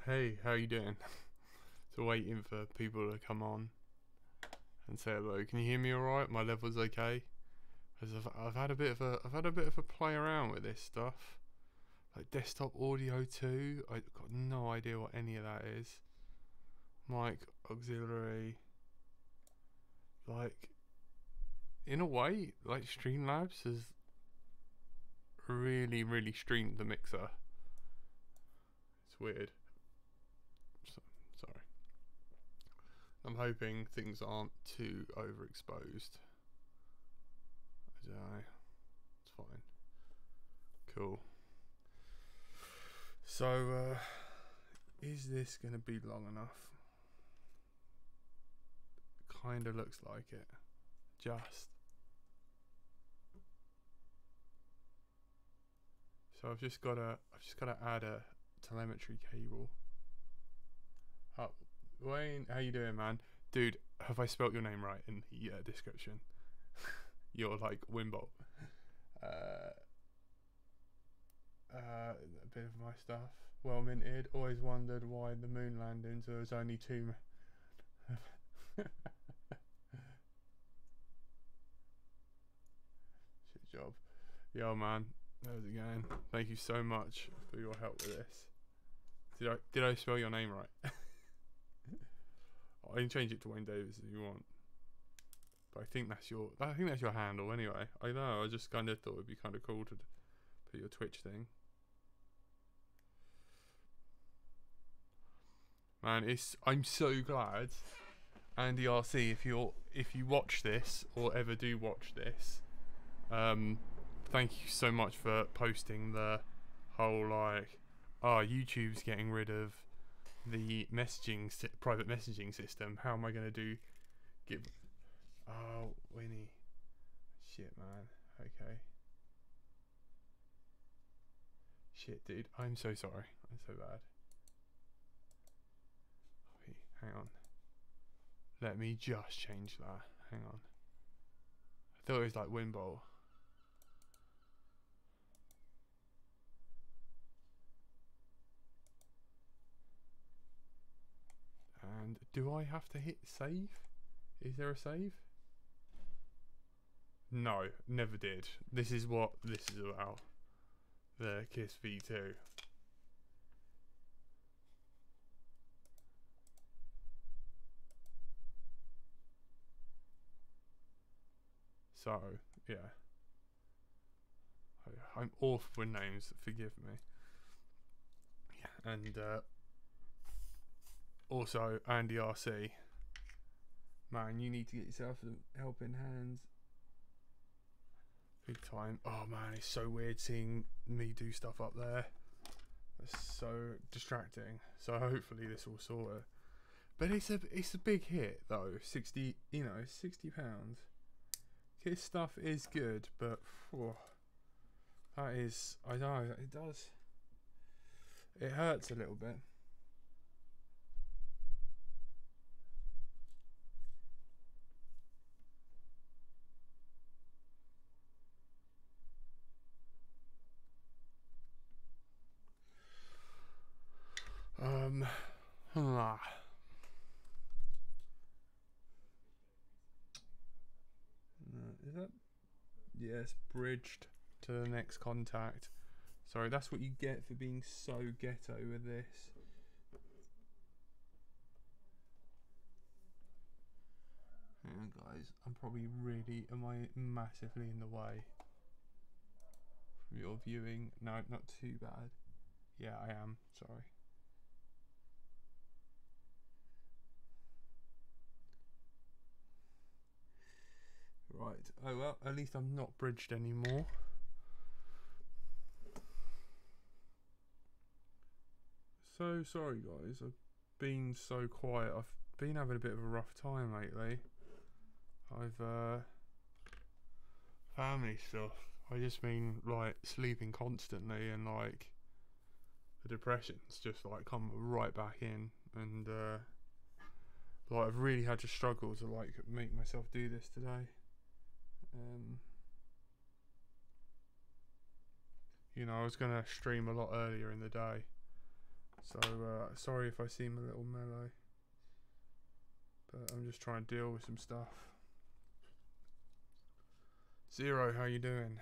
Hey, how you doing? So waiting for people to come on and say hello. Can you hear me all right? My level's okay. Because I've had a bit of a play around with this stuff, like desktop audio too. I've got no idea what any of that is. Mic auxiliary, like in a way, like Streamlabs has really streamed the mixer. It's weird. Sorry. I'm hoping things aren't too overexposed. I don't know. It's fine. Cool. So, is this going to be long enough? Kinda looks like it. Just. So I've just gotta add a telemetry cable. Oh, Wayne, how you doing, man? Dude, have I spelt your name right in the description? You're like Wimbolt. A bit of my stuff. Well minted. Always wondered why the moon landings there was only two. Shit job. Yo, man. How's it going? Thank you so much for your help with this. Did I spell your name right? I can change it to Wayne Davis if you want. But I think that's your handle anyway. I know, I just kinda thought it'd be kinda cool to put your Twitch thing. Man, I'm so glad. Andy RC, if you watch this or ever do watch this, thank you so much for posting the whole like, YouTube's getting rid of the private messaging system. How am I gonna Oh, Winnie. Shit, man. Okay. Shit, dude. I'm so sorry. I'm so bad. Wait, hang on. Let me just change that. Hang on. I thought it was like Wimbolt. And do I have to hit save? Is there a save? No, never did. This is what this is about. The Kiss V2. So, yeah. I'm awful with names, forgive me. Yeah, and also Andy RC. Man, you need to get yourself some helping hands. Big time. Oh man, it's so weird seeing me do stuff up there. It's so distracting. So hopefully this will sort it. But it's a big hit though. 60, £60. His stuff is good, but that is, I know it does. It hurts a little bit. Is that? Yes, bridged to the next contact. Sorry, that's what you get for being so ghetto with this. Hang on, guys. Am I massively in the way from your viewing? No, not too bad. Yeah, I am. Sorry. Right. Oh well, at least I'm not bridged anymore. So sorry guys, I've been so quiet. I've been having a bit of a rough time lately. I've family stuff. I just mean like sleeping constantly, and like the depression's just like come right back in, and like I've really had to struggle to like make myself do this today. I was gonna stream a lot earlier in the day, So sorry if I seem a little mellow, but I'm just trying to deal with some stuff. Zero, how you doing?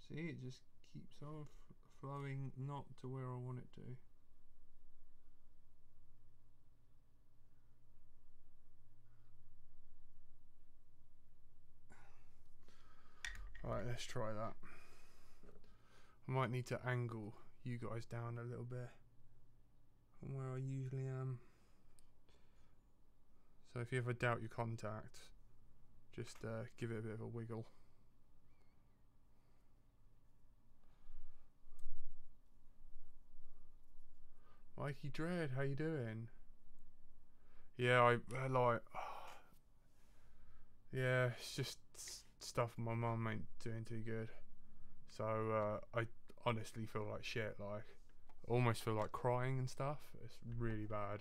See, it just keeps on flowing not to where I want it to. Alright, let's try that. I might need to angle you guys down a little bit from where I usually am. So if you ever doubt your contact, just give it a bit of a wiggle. Mikey Dread, how you doing? Yeah, I like... yeah, it's just stuff my mum ain't doing too good. So I honestly feel like shit, like almost feel like crying and stuff. It's really bad.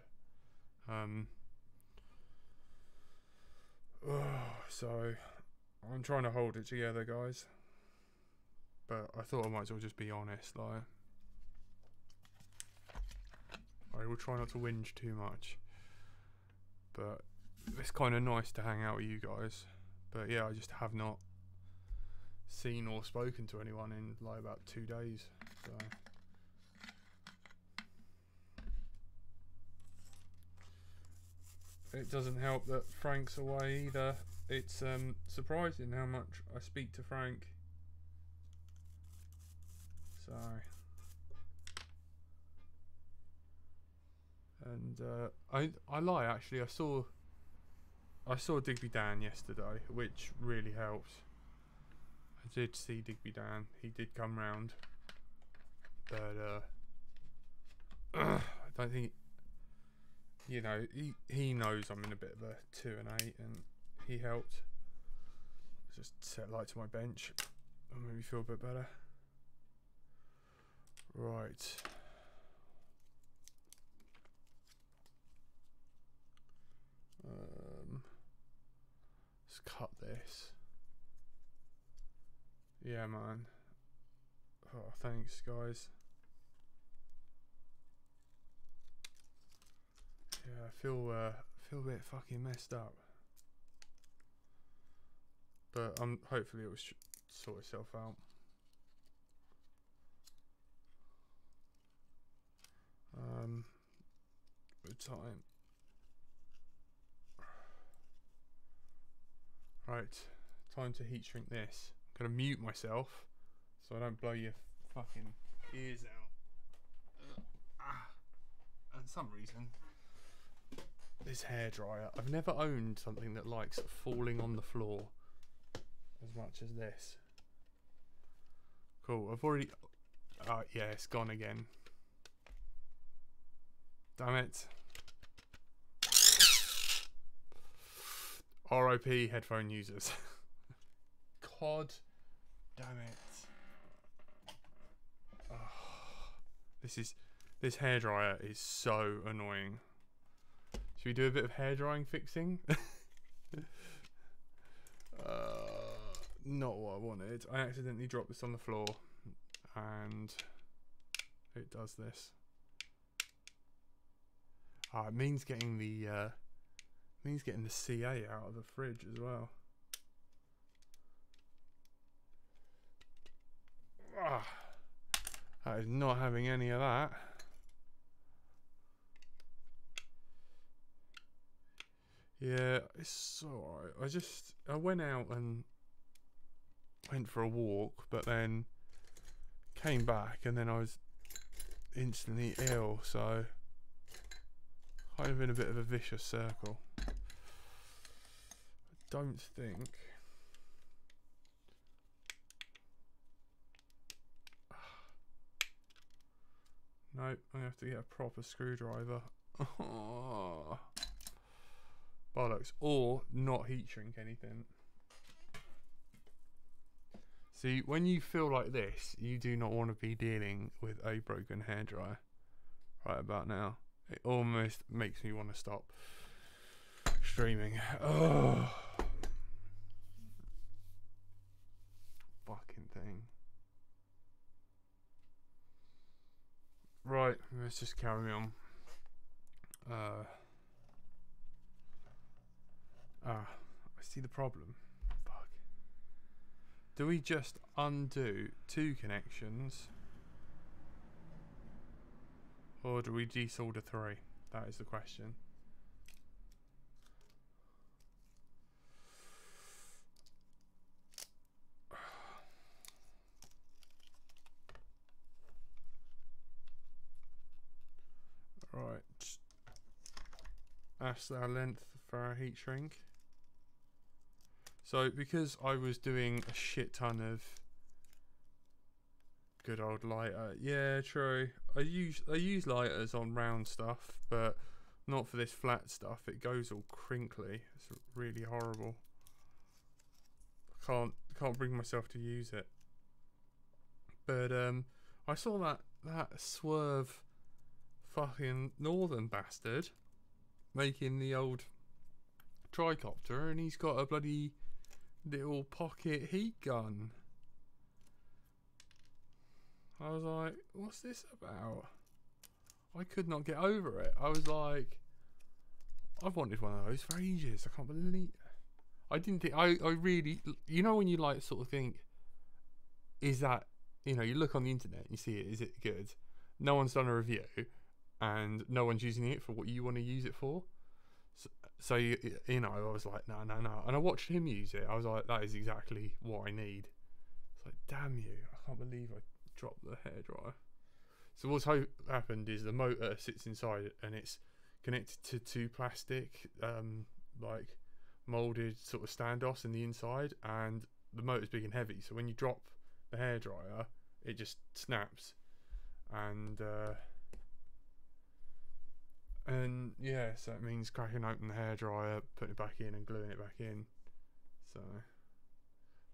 So I'm trying to hold it together, guys. But I thought I might as well just be honest, like I will try not to whinge too much. But it's kind of nice to hang out with you guys. But yeah, I just have not seen or spoken to anyone in like about 2 days. So it doesn't help that Frank's away either. It's surprising how much I speak to Frank. So and I lie actually. I saw Digby Dan yesterday, which really helped. I did see Digby Dan. He did come round, but I don't think, you know, he knows I'm in a bit of a 2 and 8, and he helped. Just set light to my bench and made me feel a bit better. Right. Let's cut this. Yeah, man. Oh, thanks, guys. Yeah, I feel a bit fucking messed up, but hopefully it will sort itself out. Good time. Right, time to heat shrink this. I'm gonna mute myself so I don't blow your fucking ears out. And some reason, this hairdryer, I've never owned something that likes falling on the floor as much as this. Cool, I've already... yeah, it's gone again. Damn it. RIP headphone users. God damn it. Oh, this hairdryer is so annoying. Should we do a bit of hairdrying fixing? Not what I wanted. I accidentally dropped this on the floor and it does this. It means getting the CA out of the fridge as well. That is not having any of that. Yeah, it's alright. I went out and went for a walk, but then came back and then I was instantly ill, so kind of in a bit of a vicious circle. I don't think... Nope, I'm gonna have to get a proper screwdriver. Bollocks. Or not heat shrink anything. See, when you feel like this, you do not want to be dealing with a broken hairdryer right about now. It almost makes me want to stop streaming. Oh. let's just carry on. I see the problem. Fuck. Do we just undo 2 connections? Or do we desolder 3? That is the question. Right. That's our length for our heat shrink. So because I was doing a shit ton of good old lighter, yeah, true. I use lighters on round stuff, but not for this flat stuff. It goes all crinkly. It's really horrible. I can't bring myself to use it. But I saw that swerve fucking northern bastard making the old tricopter, and he's got a bloody little pocket heat gun. I was like, what's this about? I could not get over it. I was like, I've wanted one of those for ages. I can't believe I didn't think I really, you know, when you like sort of think, is that, you know, you look on the internet and you see it, is it good? No one's done a review and no one's using it for what you want to use it for. So you know, I was like, no. And I watched him use it. I was like, that is exactly what I need. It's like, damn you. I can't believe I dropped the hairdryer. So what's happened is the motor sits inside and it's connected to 2 plastic, like molded sort of standoffs in the inside, and the motor's big and heavy. So when you drop the hairdryer, it just snaps. And yeah, so it means cracking open the hairdryer, putting it back in and gluing it back in. So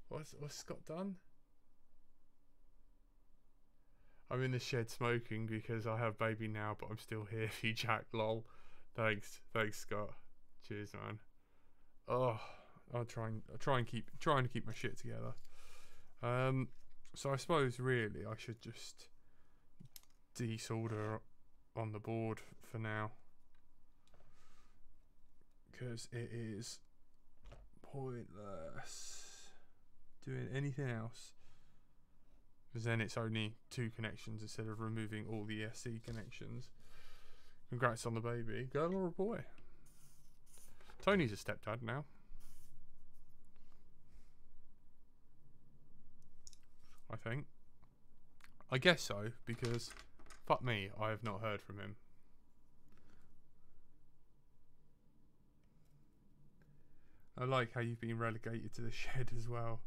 what's Scott done? I'm in the shed smoking because I have baby now, but I'm still here for you, Jack. Lol. Thanks Scott. Cheers, man. Oh, I'll try and keep my shit together. So I suppose really I should just desolder on the board for now, because it is pointless doing anything else, because then it's only 2 connections instead of removing all the ESC connections. Congrats on the baby. Girl or a boy? Tony's a stepdad now. I think. I guess so, because fuck me, I have not heard from him. I like how you've been relegated to the shed as well.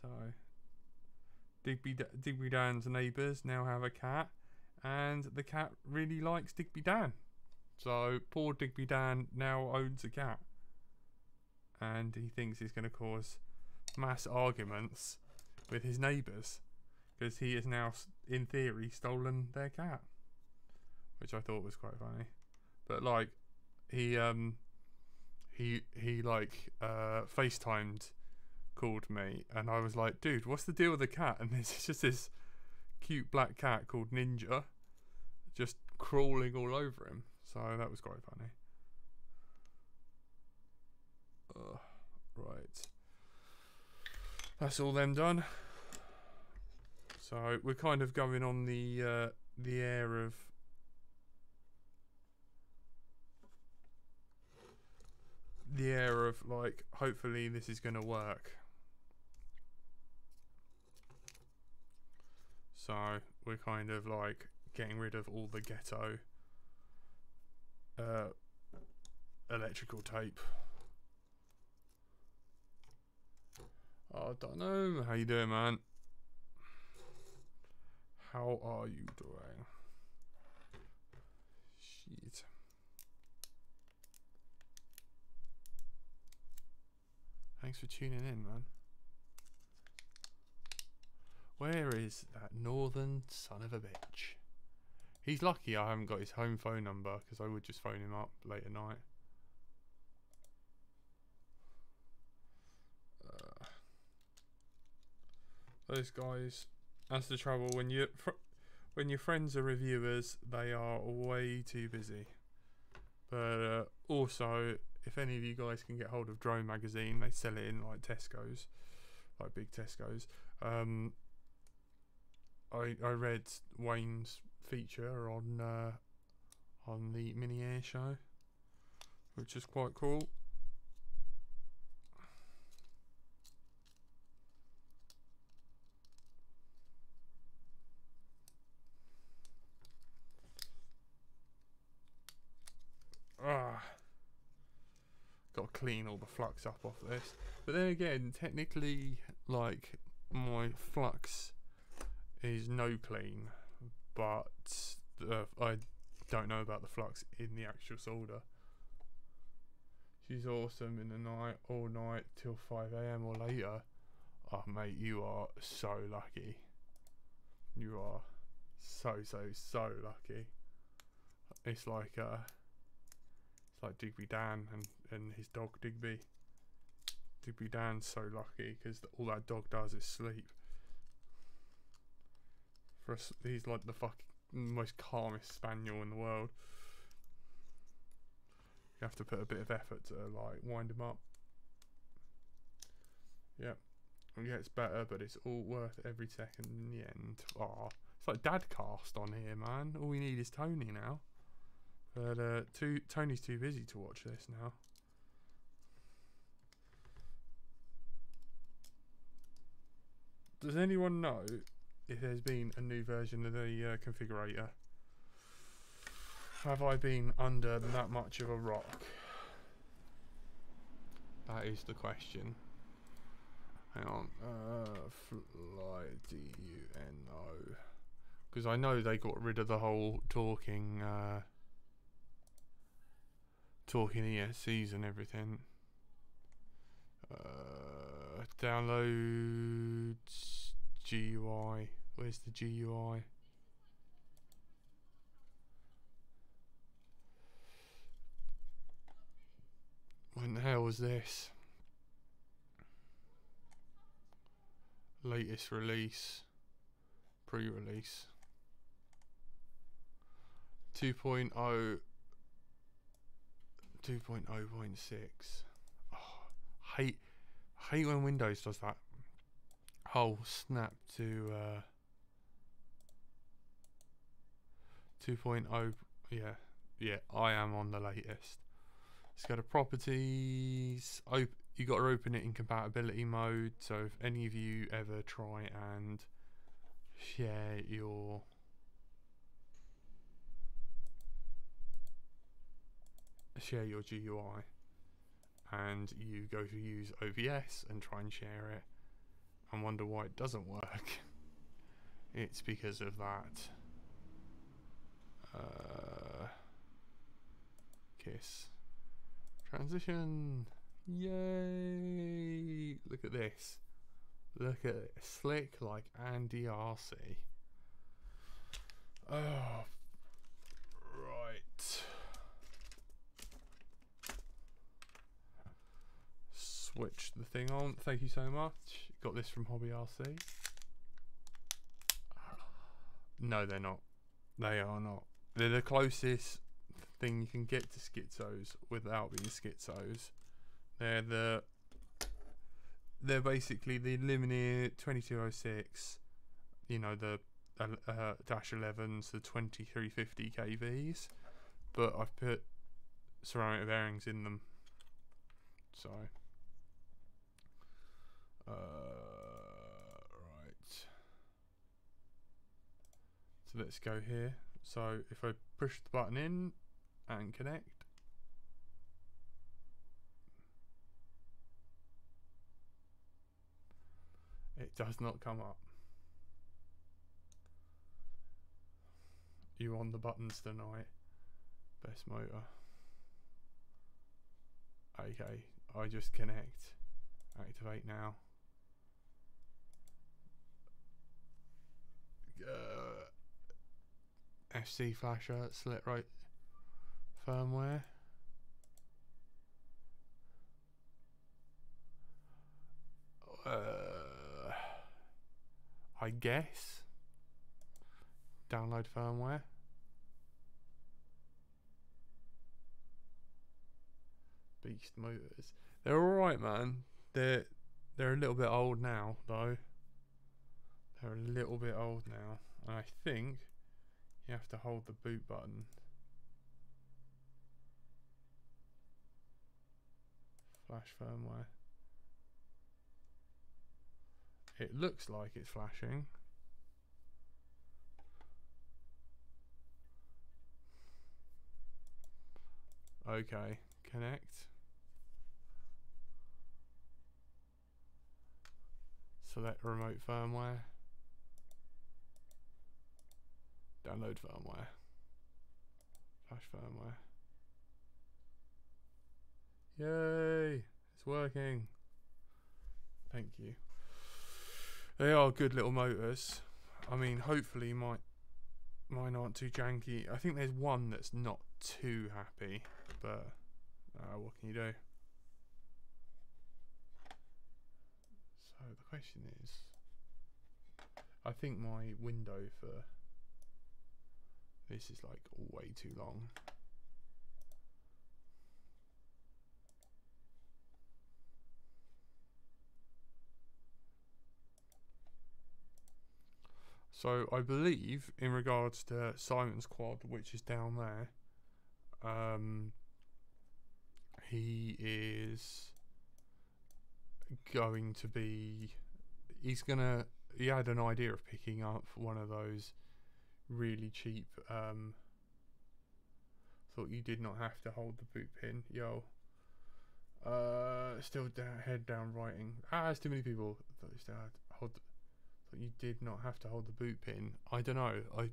So, Digby Dan's neighbours now have a cat, and the cat really likes Digby Dan. So poor Digby Dan now owns a cat, and he thinks he's going to cause mass arguments with his neighbours because he has now, in theory, stolen their cat, which I thought was quite funny. But like, he FaceTimed, called me, and I was like, dude, what's the deal with the cat? And there's just this cute black cat called Ninja just crawling all over him. So that was quite funny. Right, that's all them done. So we're kind of going on the air of like, hopefully this is gonna work. So we're kind of like getting rid of all the ghetto electrical tape. I don't know. How you doing, man? How are you doing? Shit. Thanks for tuning in, man. Where is that northern son of a bitch? He's lucky I haven't got his home phone number, because I would just phone him up late at night. those guys. That's the trouble when your friends are reviewers. They are way too busy. But also, if any of you guys can get hold of Drone Magazine, they sell it in like Tesco's, like big Tesco's. I read Wayne's feature on the mini air show, which is quite cool. Got to clean all the flux up off this. But then again, technically, like, my flux is no clean, but I don't know about the flux in the actual solder. She's awesome in the night, all night till 5 AM or later. Oh mate, you are so lucky. You are so lucky. It's like Digby Dan and his dog Digby. Digby Dan's so lucky because all that dog does is sleep. For us, he's like the most calmest spaniel in the world. You have to put a bit of effort to like wind him up. Yep. It gets better, but it's all worth every second in the end. Oh, it's like Dadcast on here, man. All we need is Tony now. But Tony's too busy to watch this now. Does anyone know if there's been a new version of the configurator? Have I been under that much of a rock? That is the question. Hang on. Fly DUNO. Because I know they got rid of the whole talking ESCs and everything. Downloads GUI. Where's the GUI? When the hell was this? Latest release. Pre-release. 2.0. 2.0.6. Oh, hate when Windows does that. Oh, snap to 2.0. Yeah, I am on the latest. Let's go to properties. You got to open it in compatibility mode. So if any of you ever try and share your GUI and you go to use OBS and try and share it and wonder why it doesn't work, it's because of that. Kiss. Transition. Yay! Look at this. Look at it. Slick like Andy RC. Oh, right. Switch the thing on. Thank you so much. Got this from Hobby RC. No, they're not. They are not. They're the closest thing you can get to schizos without being schizos. They're basically the Lumineer 2206, you know, the dash 11s, the 2350 KVs, but I've put ceramic bearings in them. So right, so let's go here. So if I push the button in and connect, it does not come up. You on the buttons tonight? Best motor. Okay, I just connect. Activate now. FC flasher, select right firmware. guess. Download firmware. Beast motors. They're alright, man. They're a little bit old now, though. They're a little bit old now. And I think you have to hold the boot button. Flash firmware. It looks like it's flashing. Okay, connect. Select remote firmware. Download firmware. Flash firmware. Yay! It's working. Thank you. They are good little motors. I mean, hopefully mine aren't too janky. I think there's one that's not too happy, but what can you do? So the question is, I think my window for this is like way too long. So I believe in regards to Simon's quad, which is down there, he is going to be, he had an idea of picking up one of those really cheap, thought you did not have to hold the boot pin. Yo. Still head down writing. There's too many people. Thought you still had to hold thought you did not have to hold the boot pin. I don't know. I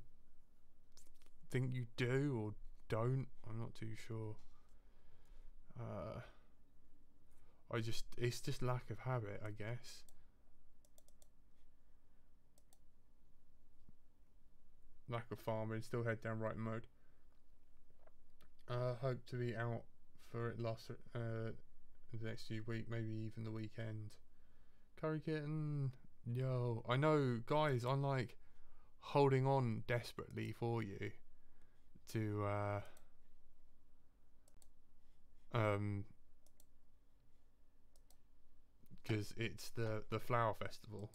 think you do or don't. I'm not too sure. It's just lack of habit, I guess. Lack of farming. Still head down writing mode. Hope to be out for it the next few weeks, maybe even the weekend. Curry kitten, yo, I know, guys. I'm like holding on desperately for you to because it's the flower festival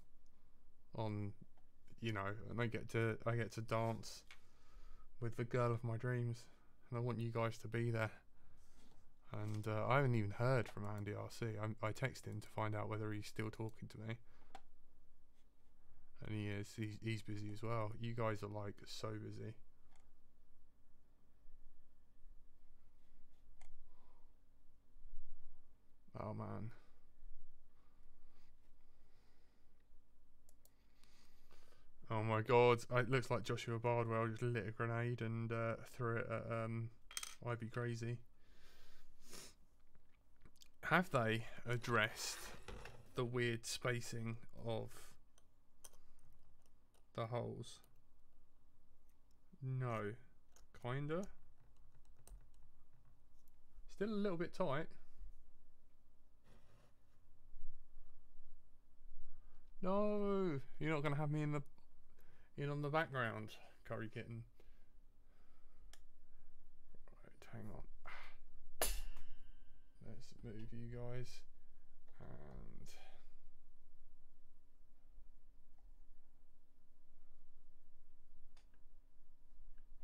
on, you know, and I get to dance with the girl of my dreams, and I want you guys to be there. And I haven't even heard from Andy RC. I texted him to find out whether he's still talking to me, and he is. He's busy as well. You guys are like so busy. Oh man. Oh my god, it looks like Joshua Bardwell just lit a grenade and threw it at I'd Be Crazy. Have they addressed the weird spacing of the holes? No. Kinda. Still a little bit tight. No, you're not gonna have me in on the background, Curry Kitten. Right, hang on. Let's move you guys, and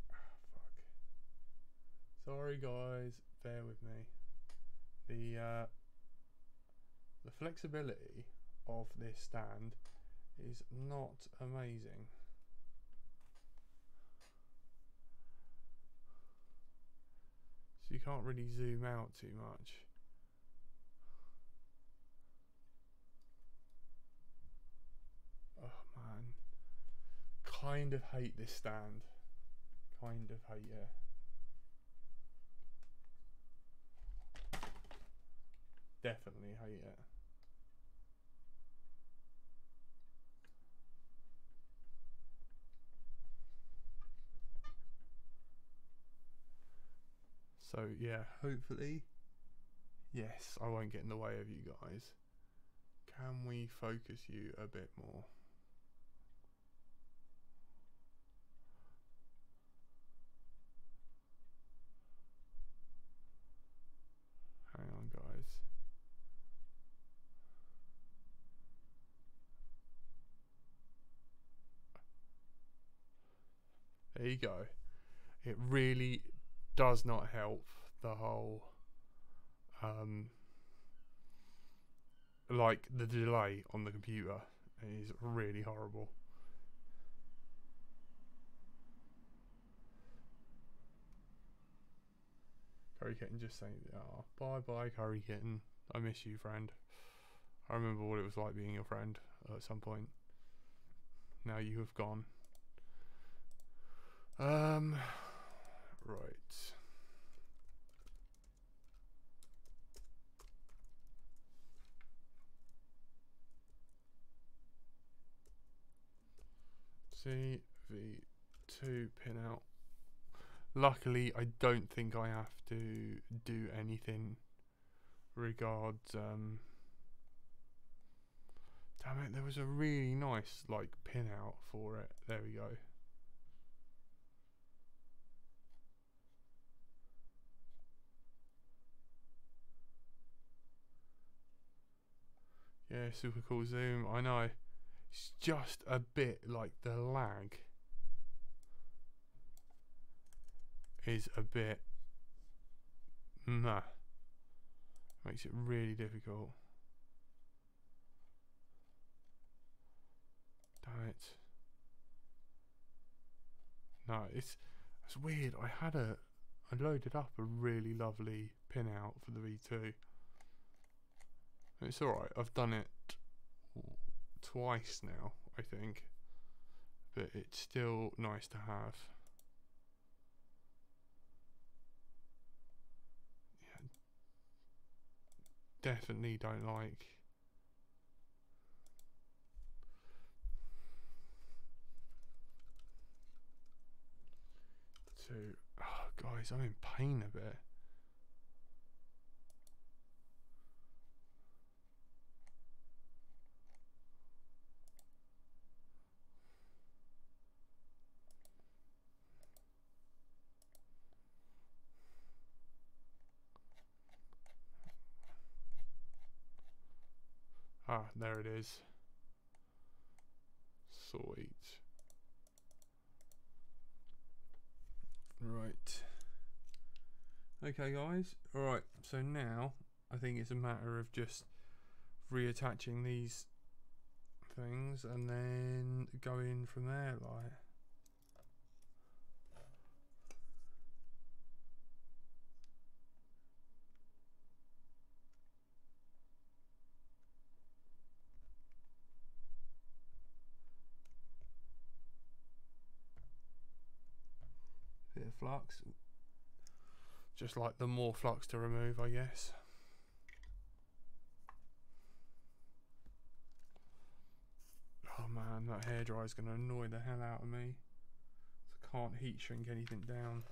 fuck. Sorry guys, bear with me. The flexibility of this stand is not amazing. So you can't really zoom out too much. Oh man, kind of hate this stand. Kind of hate it. Definitely hate it. So yeah, hopefully, yes, I won't get in the way of you guys. Can we focus you a bit more? There you go. It really does not help the whole like the delay on the computer is really horrible. Curry Kitten just saying, oh, bye bye Curry Kitten, I miss you friend. I remember what it was like being your friend at some point. Now you have gone. Right. CV2 pin out. Luckily, I don't think I have to do anything regards. Damn it! There was a really nice like pin out for it. There we go. Yeah, super cool zoom. I know. It's just a bit like the lag is a bit meh. Makes it really difficult. Damn it. No, it's weird. I loaded up a really lovely pin out for the V2. It's alright, I've done it twice now, I think. But it's still nice to have. Yeah, definitely don't like to. Oh, guys, I'm in pain a bit. Ah, there it is. Sweet. Right. Okay, guys. Alright, so now I think it's a matter of just reattaching these things and then going from there, like. Bit of flux. Just like the more flux to remove, I guess. Oh man, that hairdryer is going to annoy the hell out of me. I can't heat shrink anything down.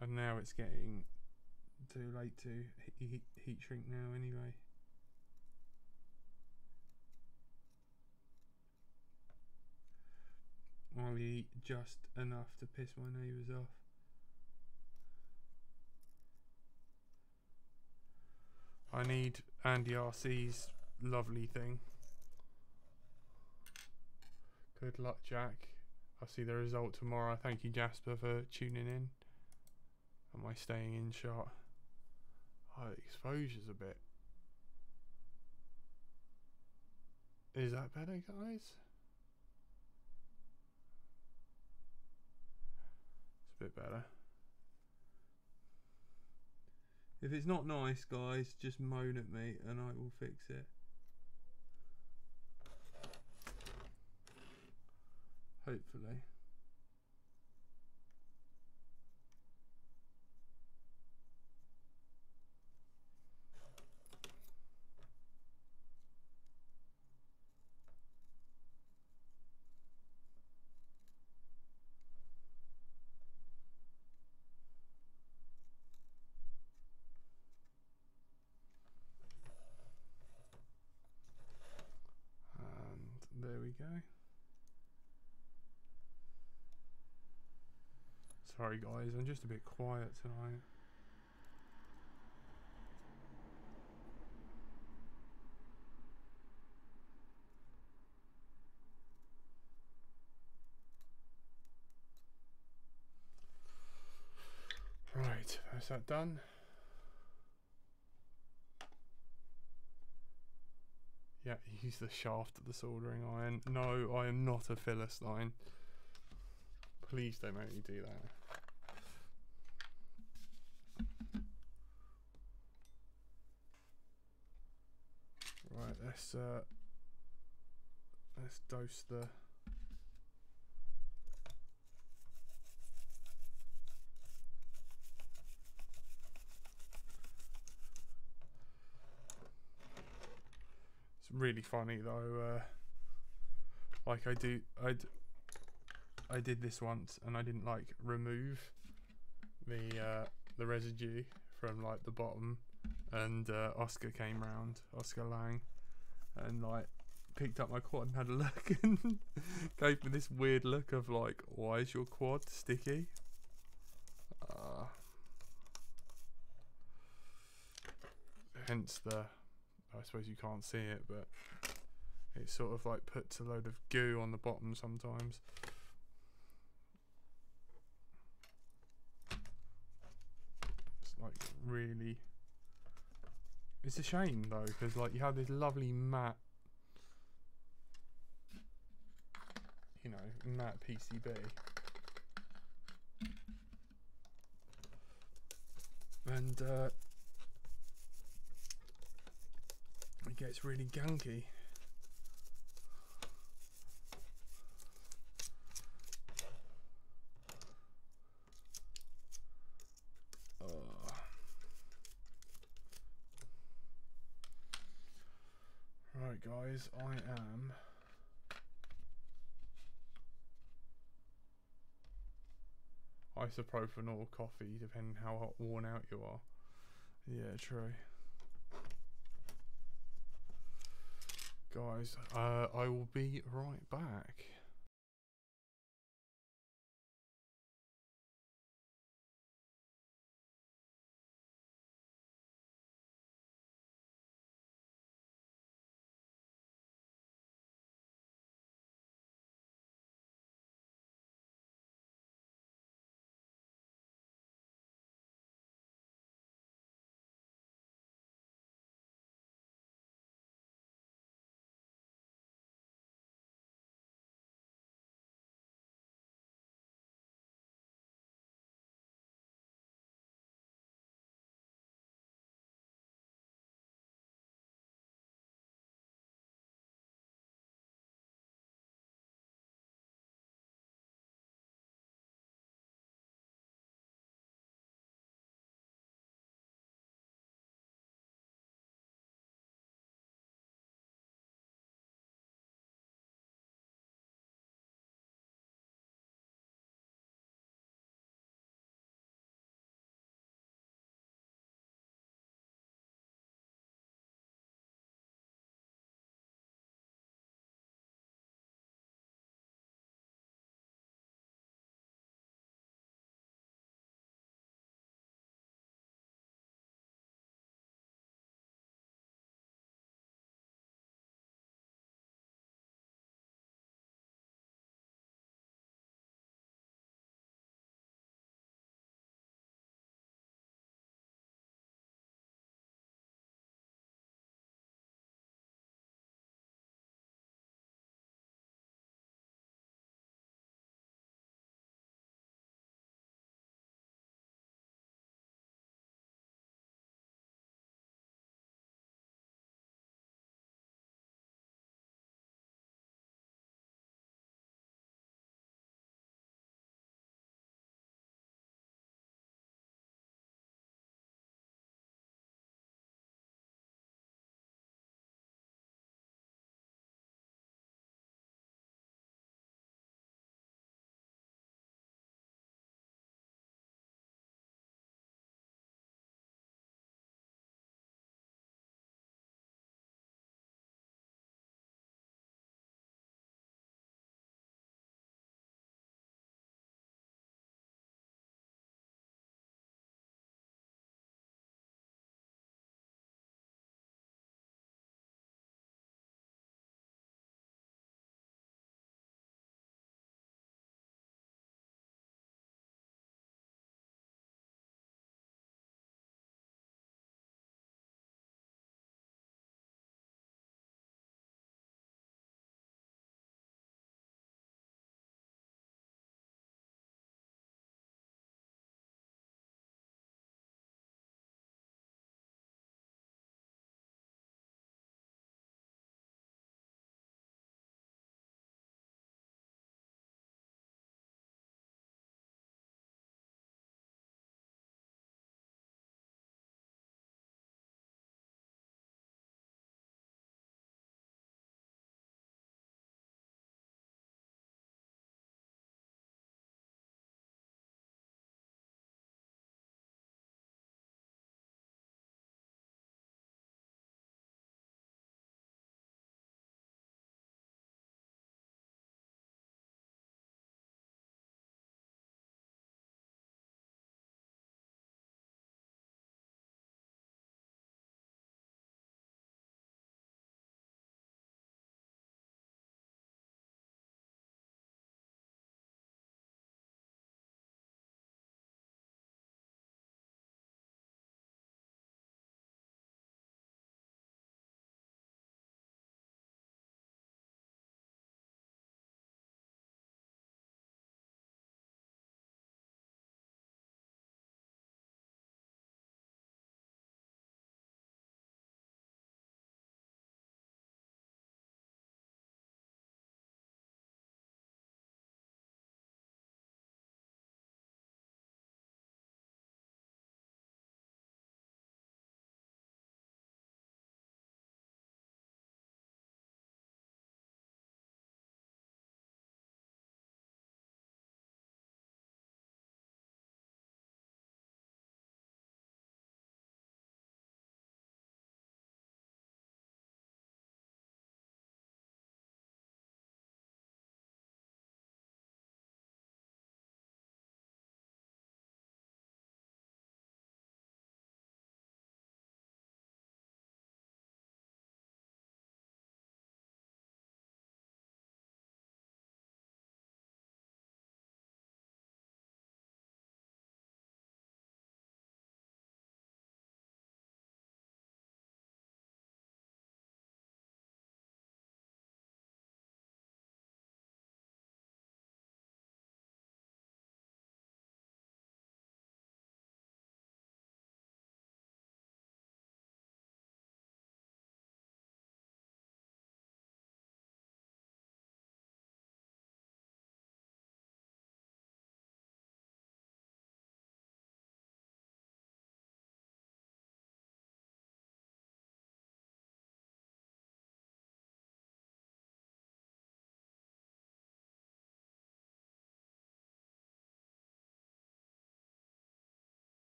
And now it's getting too late to heat shrink now anyway. I'll eat just enough to piss my neighbours off. I need Andy RC's lovely thing. Good luck, Jack. I'll see the result tomorrow. Thank you, Jasper, for tuning in. Am I staying in shot? Oh, the exposure's a bit. Is that better, guys? It's a bit better. If it's not nice, guys, just moan at me and I will fix it. Hopefully. And there we go. Sorry guys, I'm just a bit quiet tonight. That's that done. Yeah, use the shaft of the soldering iron. No, I am not a Philistine. Please don't make me do that. Right, let's dose the It's really funny though, like I did this once and I didn't like remove the residue from like the bottom, and Oscar came round, Oscar Lang, and like picked up my quad and had a look and gave me this weird look of like, why is your quad sticky? Hence the, I suppose you can't see it, but it sort of like puts a load of goo on the bottom sometimes. It's like really, it's a shame though, because like you have this lovely matte, you know, matte PCB, and it gets really gunky. Right guys, I am isopropanol or coffee, depending how hot worn out you are. Yeah, true. Guys, I will be right back.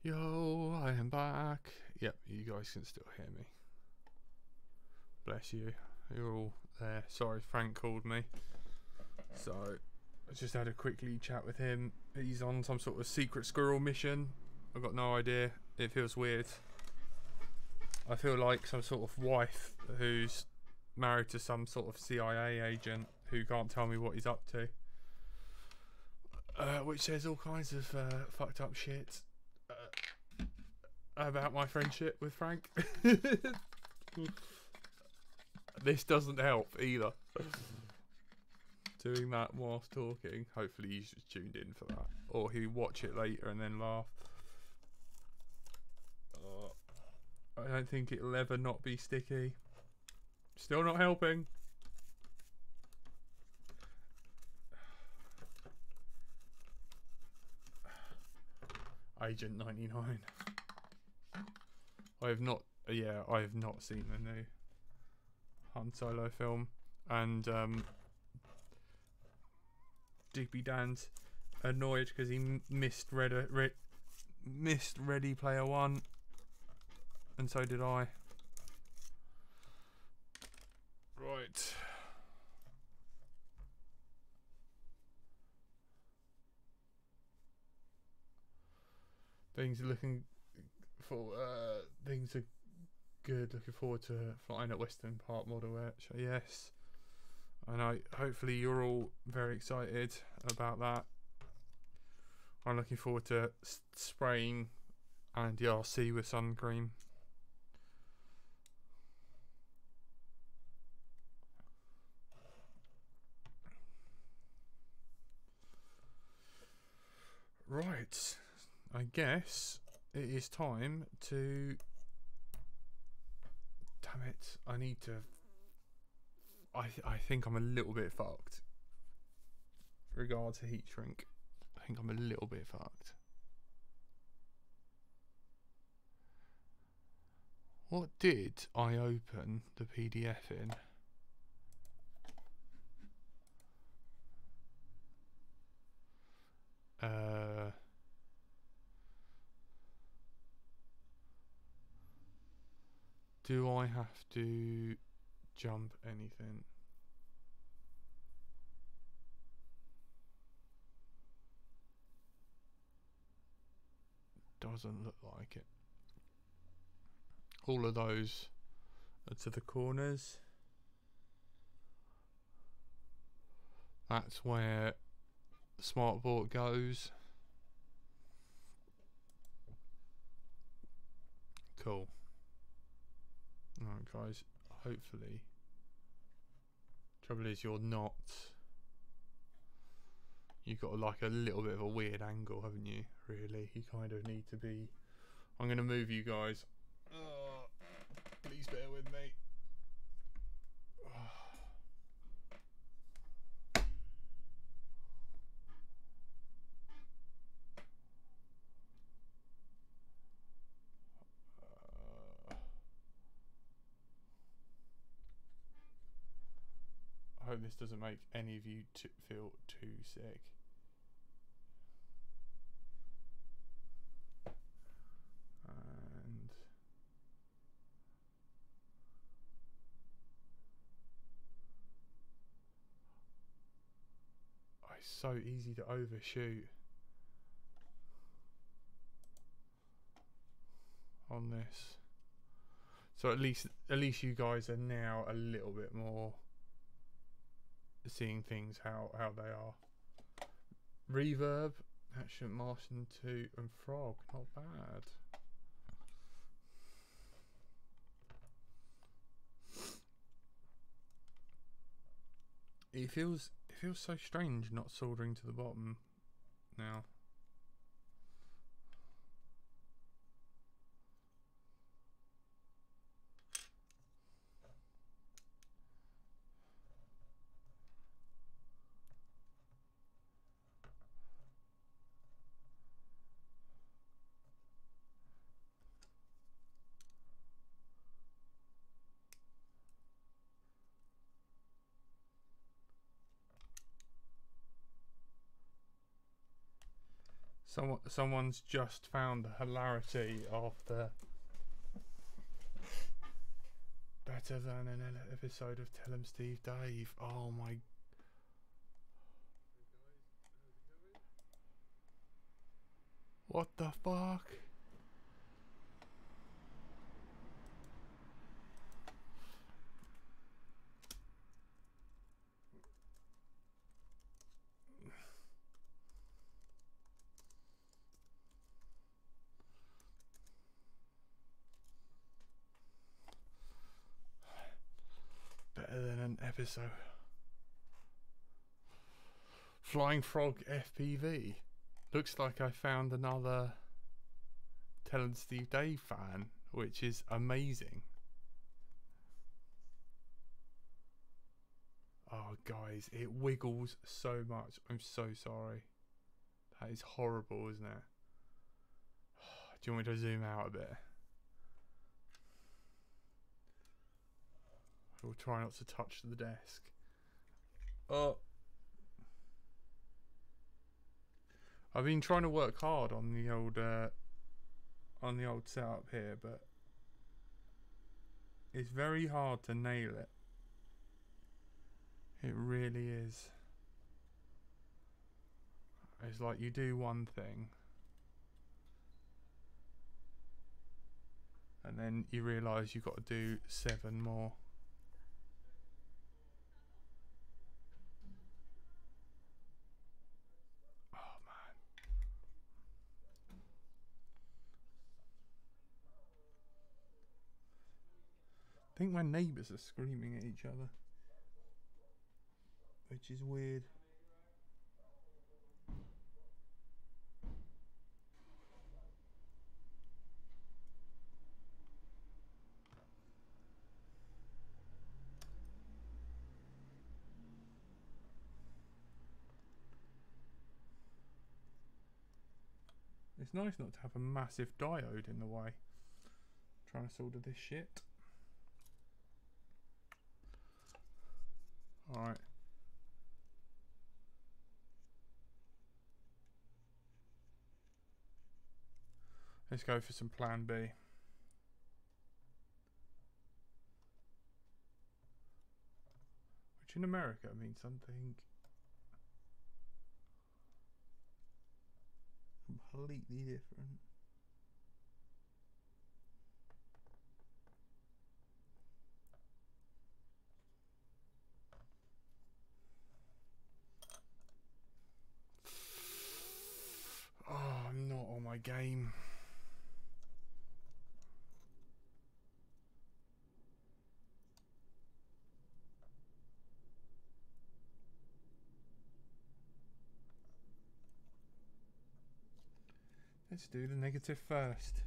Yo, I am back. Yep, you guys can still hear me. Bless you. You're all there. Sorry, Frank called me. So, I just had a quickly chat with him. He's on some sort of secret squirrel mission. I've got no idea. It feels weird. I feel like some sort of wife who's married to some sort of CIA agent who can't tell me what he's up to. Which says all kinds of fucked up shit about my friendship with Frank. This doesn't help either. Doing that whilst talking. Hopefully he's just tuned in for that. Or he'll watch it later and then laugh. I don't think it'll ever not be sticky. Still not helping. Agent 99. I have not seen the new Han Solo film, and Digby Dan's annoyed because he missed Ready Player One, and so did I. Right. Things are looking for things are good. Looking forward to flying at Western Park Model Air. Yes, and hopefully you're all very excited about that. I'm looking forward to spraying anti-RC with sun cream. Right, I guess it is time to... Damn it, I need to... I think I'm a little bit fucked. Regard to heat shrink. I think I'm a little bit fucked. What did I open the PDF in? Do I have to jump anything? Doesn't look like it. All of those are to the corners. That's where the smartboard goes. Cool. Alright guys, hopefully. Trouble is you've got like a little bit of a weird angle, haven't you? Really, you kind of need to be... I'm going to move you guys. Please bear with me. I hope this doesn't make any of you feel too sick. And it's so easy to overshoot on this. So at least you guys are now a little bit more seeing things how they are. Reverb, Action Martian 2 and Frog, not bad. It feels so strange not soldering to the bottom now. Someone's just found the hilarity of the better than an episode of Tell 'em Steve Dave. Oh my. What the fuck? Better than an episode. Flying Frog FPV. Looks like I found another Tell Steve Dave fan, which is amazing. Oh guys, it wiggles so much. I'm so sorry. That is horrible, isn't it? Do you want me to zoom out a bit? I will try not to touch the desk. Oh. I've been trying to work hard on the old setup here, but it's very hard to nail it. It really is. It's like you do one thing and then you realise you've got to do 7 more. Oh man. I think my neighbours are screaming at each other, which is weird. It's nice not to have a massive diode in the way. Trying to solder this shit. Alright. Let's go for some plan B. Which in America means something completely different. Oh, I'm not on my game. Let's do the negative first.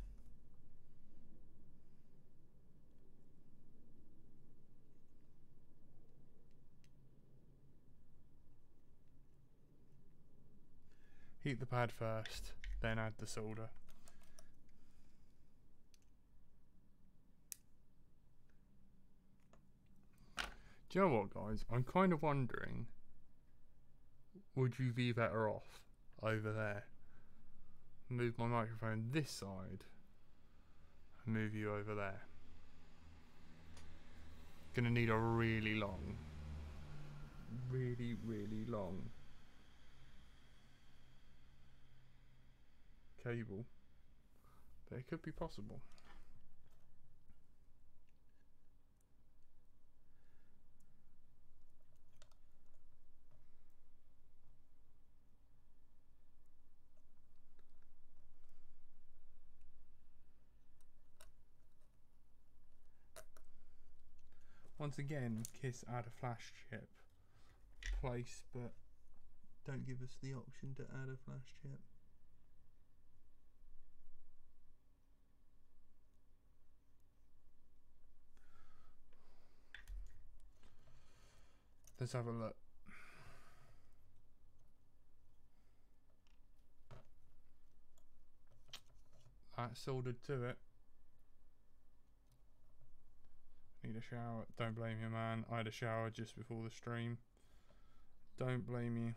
Heat the pad first, then add the solder. Do you know what, guys? I'm kind of wondering, would you be better off over there? Move my microphone this side and move you over there. Gonna need a really long, really long cable, but it could be possible. Once again, KISS add a flash chip place, but don't give us the option to add a flash chip. Let's have a look. That's soldered to it. Need a shower. Don't blame you, man. I had a shower just before the stream. Don't blame you.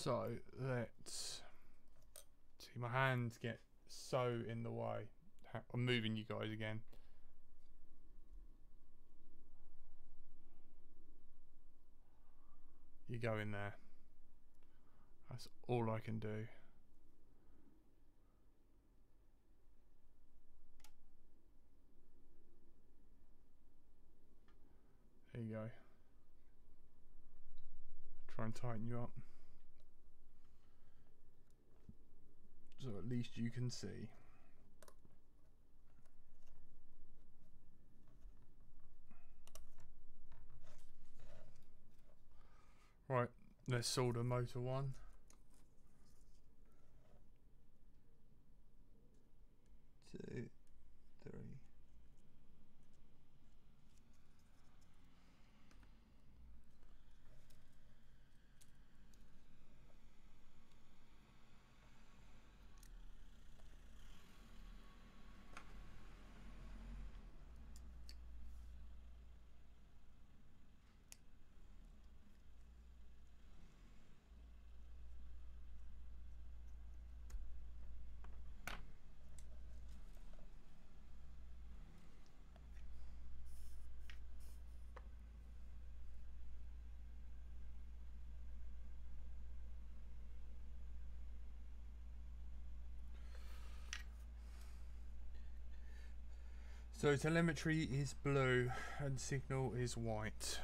So let's see, my hands get so in the way. I'm moving you guys again. You go in there. That's all I can do. There you go. Try and tighten you up. So at least you can see. Right, let's solder motor 1. Two, three. So telemetry is blue and signal is white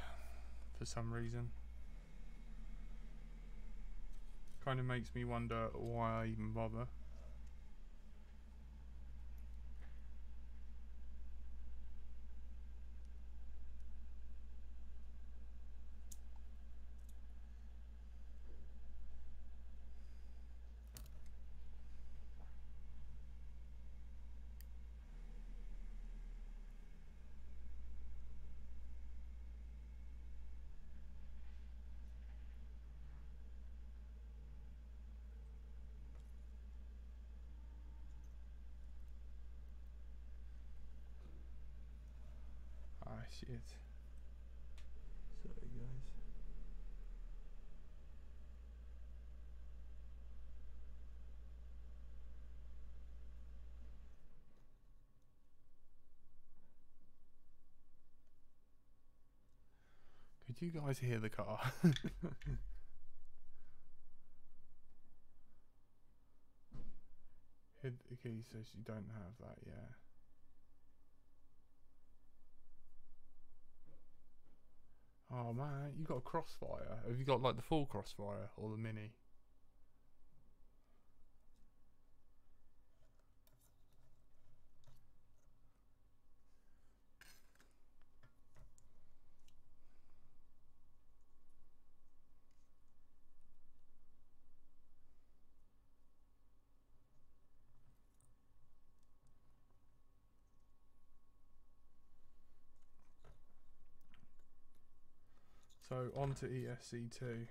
for some reason. Kind of makes me wonder why I even bother. Ah, shit. Sorry, guys. Could you guys hear the car? Hit the key says you don't have that, yeah. Oh man, you got a crossfire. Have you got like the full crossfire or the mini? So on to ESC2.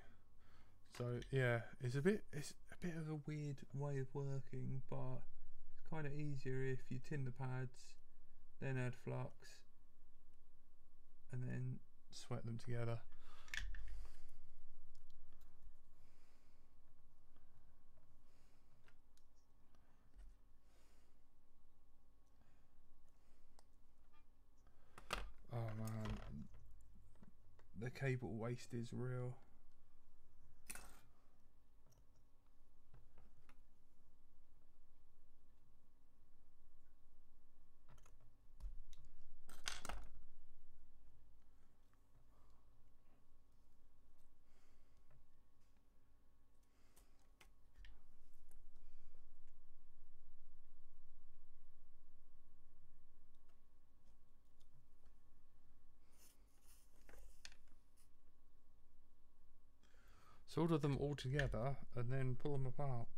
So yeah, it's a bit of a weird way of working, but it's kind of easier if you tin the pads, then add flux, and then sweat them together. Oh man, the cable waste is real. Solder them all together and then pull them apart.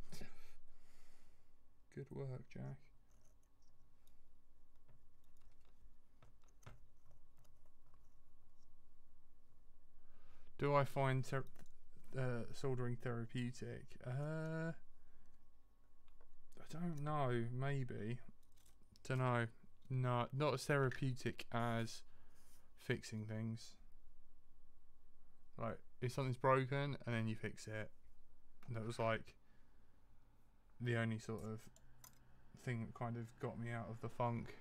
Good work, Jack. Do I find soldering therapeutic? I don't know. Maybe. Don't know. No, not as therapeutic as fixing things. Like, if something's broken and then you fix it, that was like the only sort of thing that kind of got me out of the funk.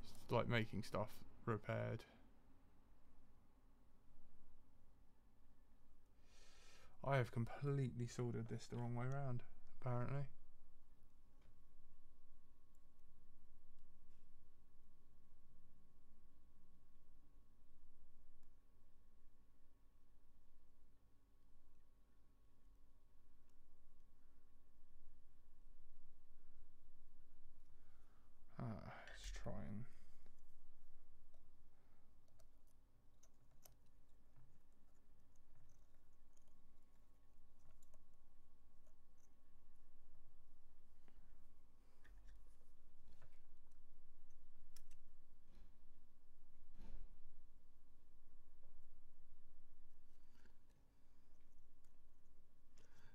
Just like making stuff repaired. I have completely soldered this the wrong way around, apparently. Let's try and...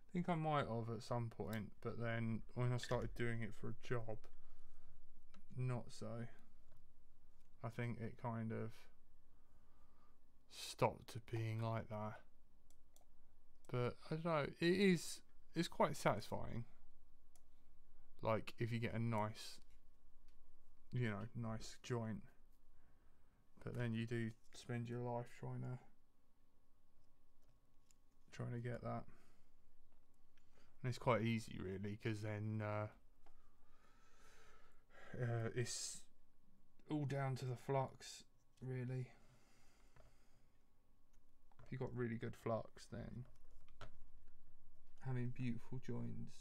I think I might have at some point, but then when I started doing it for a job, not so. I think it kind of stopped being like that. But I don't know, it's quite satisfying. Like if you get a nice, you know, nice joint. But then you do spend your life trying to get that. And it's quite easy really, because then it's all down to the flux really. If you've got really good flux, then having beautiful joints,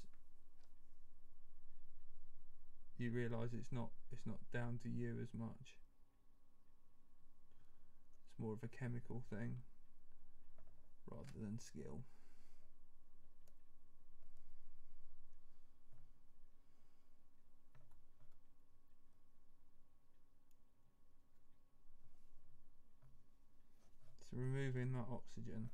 you realise it's not down to you as much. It's more of a chemical thing rather than skill. So removing that oxygen.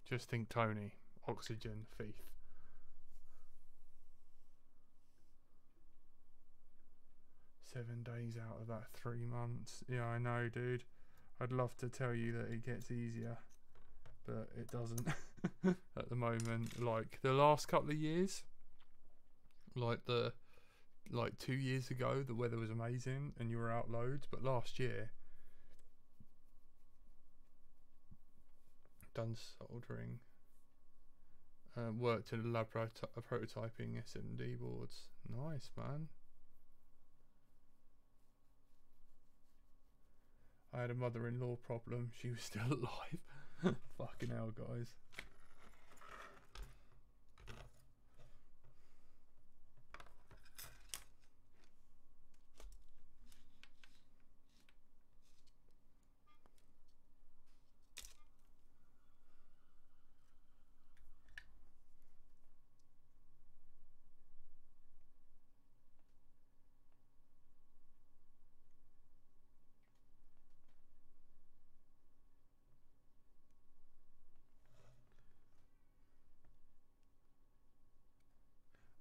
Just think Tony, oxygen, thief. Seven days out of that 3 months. Yeah, I know, dude. I'd love to tell you that it gets easier, but it doesn't at the moment. Like the last couple of years, like 2 years ago, the weather was amazing and you were out loads. But last year, done soldering, worked in a lab prototyping S&D boards. Nice, man. I had a mother-in-law problem. She was still alive. Fucking hell, guys.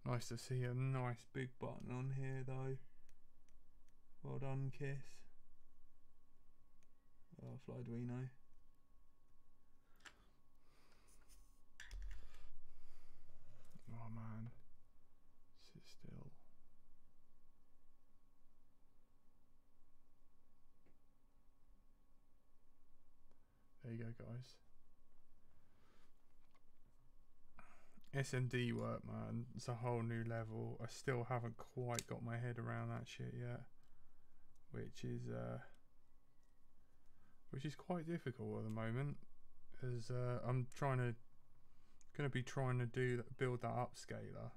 Nice to see a nice big button on here though. Well done, Kiss. Oh, Flyduino. Oh man. Sit still. There you go, guys. S&D work, man, it's a whole new level. I still haven't quite got my head around that shit yet, which is quite difficult at the moment, as I'm gonna be trying to build that upscaler.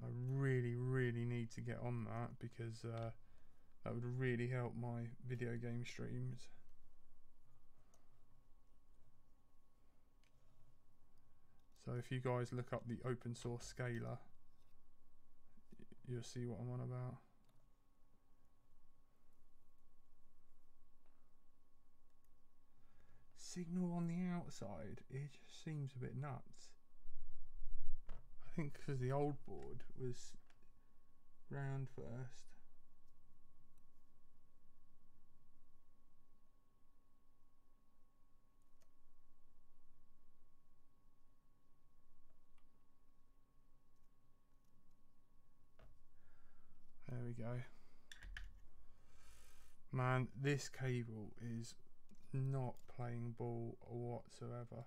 I really need to get on that, because that would really help my video game streams. So if you guys look up the open source scaler, you'll see what I'm on about. Signal on the outside, it just seems a bit nuts. I think because the old board was round first. There we go. Man, this cable is not playing ball whatsoever.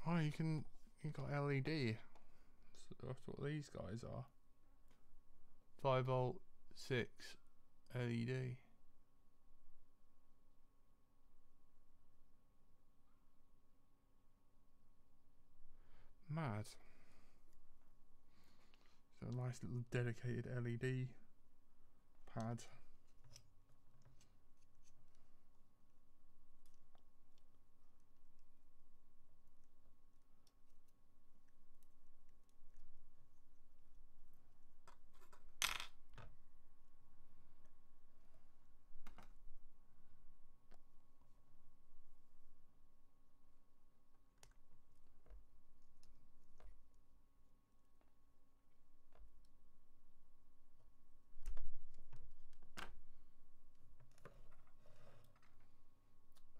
Oh, you got LED. So that's what these guys are. 5 volt, 6 LED. Mad. So a nice little dedicated LED pad.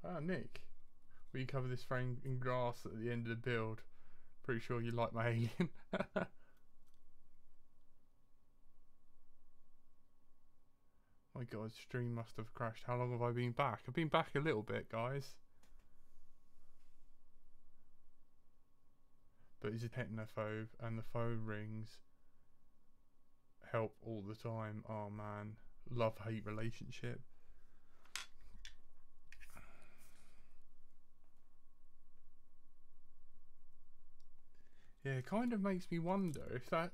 Ah, Nick, will you cover this frame in grass at the end of the build? Pretty sure you like my alien. My god, stream must have crashed. How long have I been back? I've been back a little bit, guys. But he's a technophobe and the phone rings help all the time. Oh man, love-hate relationship. Yeah, it kind of makes me wonder if that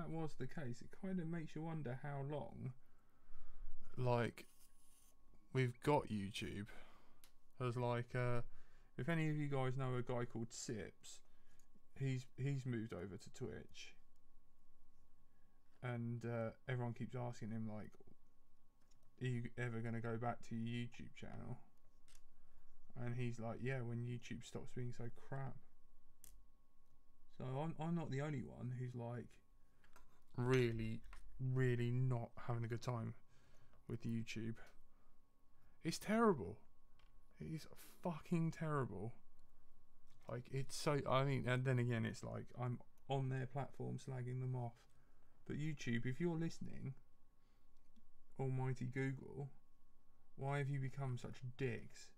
was the case, it kind of makes you wonder how long, like, we've got YouTube. As like, if any of you guys know a guy called Sips, he's moved over to Twitch, and everyone keeps asking him like, are you ever going to go back to your YouTube channel? And he's like, yeah, when YouTube stops being so crap. So I'm not the only one who's like really not having a good time with YouTube. It's terrible. It is fucking terrible. Like, it's so, I mean, and then again, it's like I'm on their platform slagging them off. But YouTube, if you're listening, almighty Google, why have you become such dicks?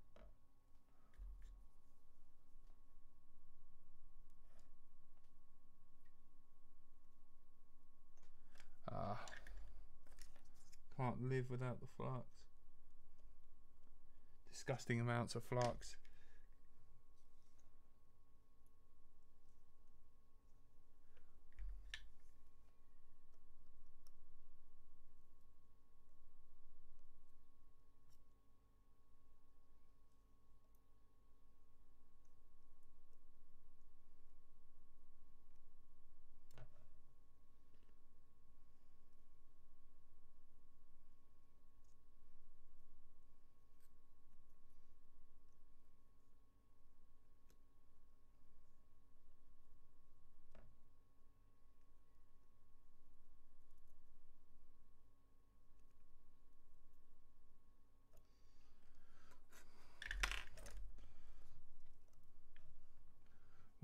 Can't live without the flux. Disgusting amounts of flux.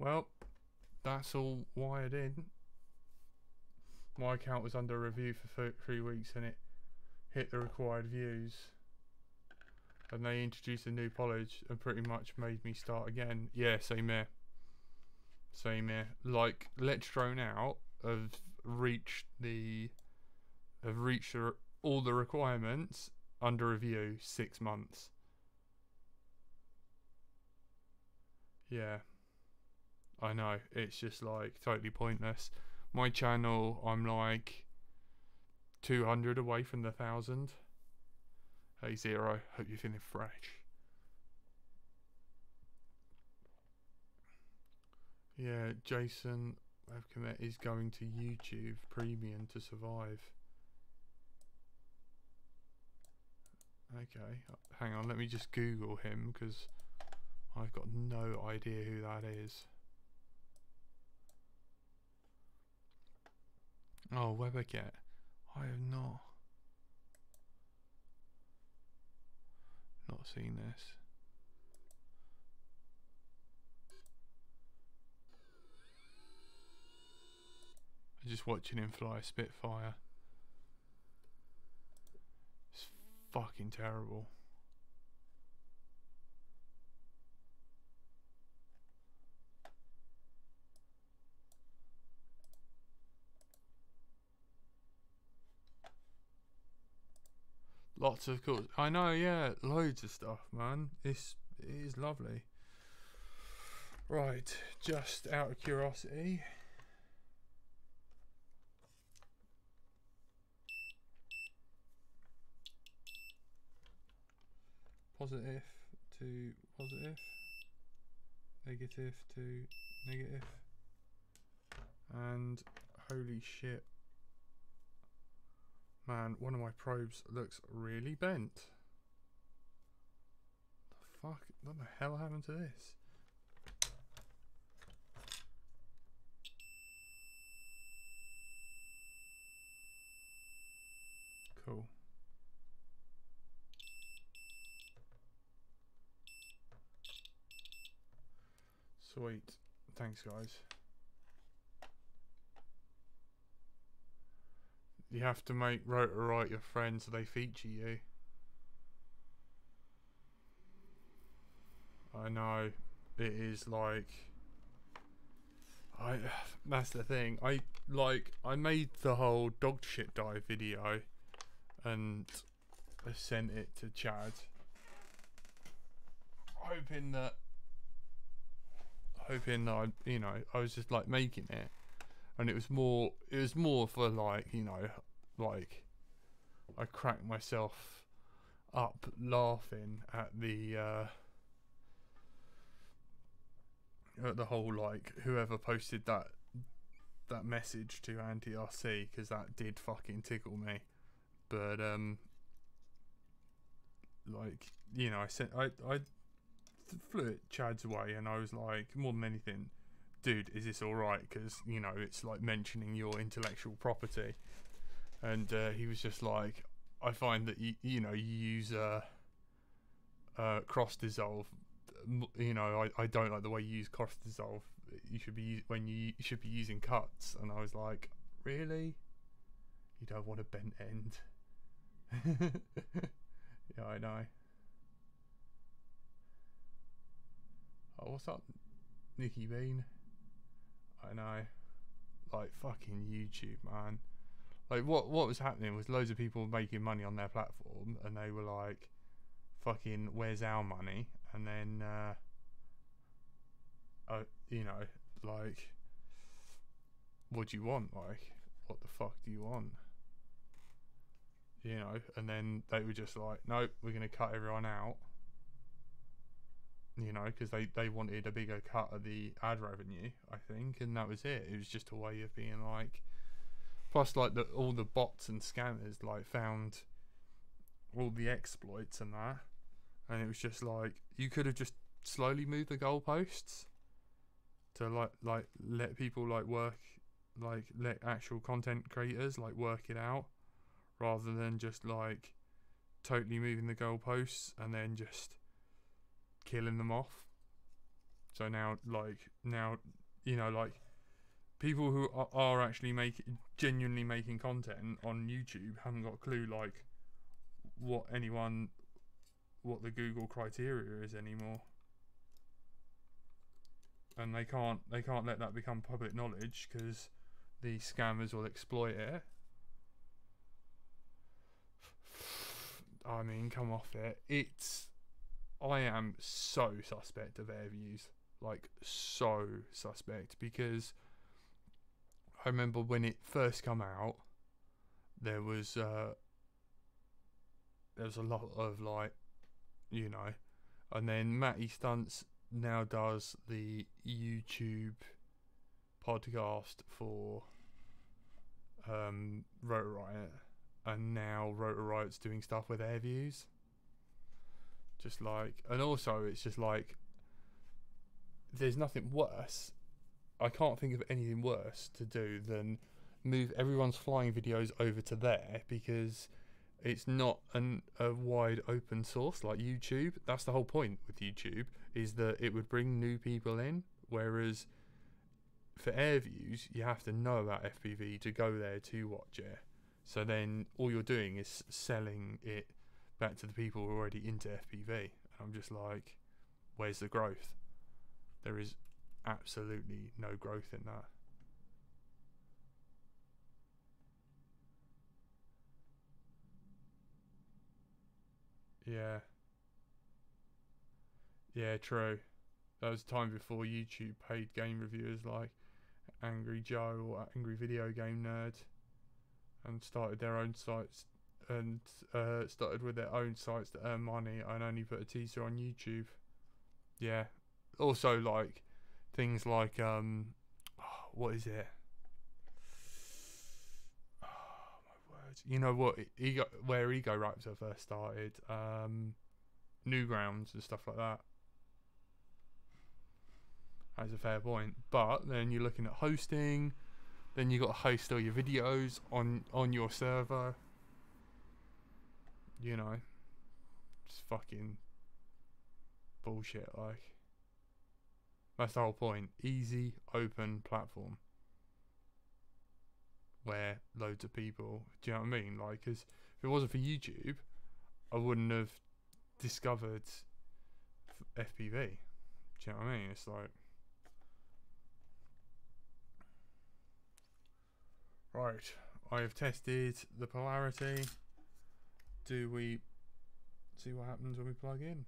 Well, that's all wired in. My account was under review for 3 weeks and it hit the required views. And they introduced a new polish and pretty much made me start again. Yeah, same here. Same here. Like, Let's Drone Out have reached all the requirements under review 6 months. Yeah. I know, it's just like totally pointless. My channel, I'm like 200 away from the 1,000. Hey Zero, hope you're feeling fresh. Yeah, Jason Webcommit is going to YouTube Premium to survive. Okay, hang on, let me just Google him because I've got no idea who that is. Oh, Weberget. I have not seen this. I'm just watching him fly a Spitfire. It's fucking terrible. Lots of cool. I know, yeah, loads of stuff, man. It is lovely. Right, just out of curiosity. Positive to positive. Negative to negative. And holy shit. Man, one of my probes looks really bent. The fuck? What the hell happened to this? Cool. Sweet. Thanks, guys. You have to make Rotorite your friend so they feature you. I know. It is like... that's the thing. I made the whole dog shit dive video and I sent it to Chad. Hoping that I, you know, I was just like making it. And it was more for like, you know, like I cracked myself up laughing at the whole, like, whoever posted that message to anti-RC, because that did fucking tickle me. But like, you know, I flew it Chad's way and I was like, more than anything, dude, is this alright? Because, you know, it's like mentioning your intellectual property. And he was just like, I find that you know, you use cross dissolve. You know, I don't like the way you use cross dissolve. You should be you should be using cuts. And I was like, really? You don't want a bent end? Yeah, I know. Oh, what's up, Nicky Bean? I know. Like, fucking YouTube, man. Like, what was happening was loads of people making money on their platform, and they were like, fucking, where's our money? And then, you know, like, what do you want? Like, what the fuck do you want? You know, and then they were just like, nope, we're going to cut everyone out. You know, because they wanted a bigger cut of the ad revenue, I think, and that was it. It was just a way of being like... Plus, like, all the bots and scammers, like, found all the exploits and that. And it was just like, you could have just slowly moved the goalposts to, like let people, like, work... Like, let actual content creators, like, work it out. Rather than just, like, totally moving the goalposts and then just... killing them off. So now, you know, like, people who are actually genuinely making content on YouTube haven't got a clue, like, what the Google criteria is anymore, and they can't let that become public knowledge because the scammers will exploit it. I mean, come off it. I am so suspect of air views, like, so suspect, because I remember when it first come out, there was a lot of, like, you know, and then Matty Stunts now does the YouTube podcast for Rotor Riot, and now Rotor Riot's doing stuff with air views. Just like, and also it's just like, there's nothing worse. I can't think of anything worse to do than move everyone's flying videos over to there, because it's not a wide open source like YouTube. That's the whole point with YouTube, is that it would bring new people in, whereas for air views you have to know about FPV to go there to watch it. So then all you're doing is selling it back to the people who are already into FPV. And I'm just like, where's the growth? There is absolutely no growth in that. Yeah. Yeah, true. That was a time before YouTube paid game reviewers like Angry Joe or Angry Video Game Nerd, and started their own sites, and started with their own sites to earn money and only put a teaser on YouTube. Yeah. Also, like things like what is it? Oh my words! You know what? Where Ego Raptor first started, Newgrounds and stuff like that. That's a fair point. But then you're looking at hosting. Then you got to host all your videos on your server. You know, just fucking bullshit. Like, that's the whole point. Easy, open platform where loads of people. Do you know what I mean? Like, because if it wasn't for YouTube, I wouldn't have discovered FPV. Do you know what I mean? It's like, right, I have tested the polarity. Do we see what happens when we plug in?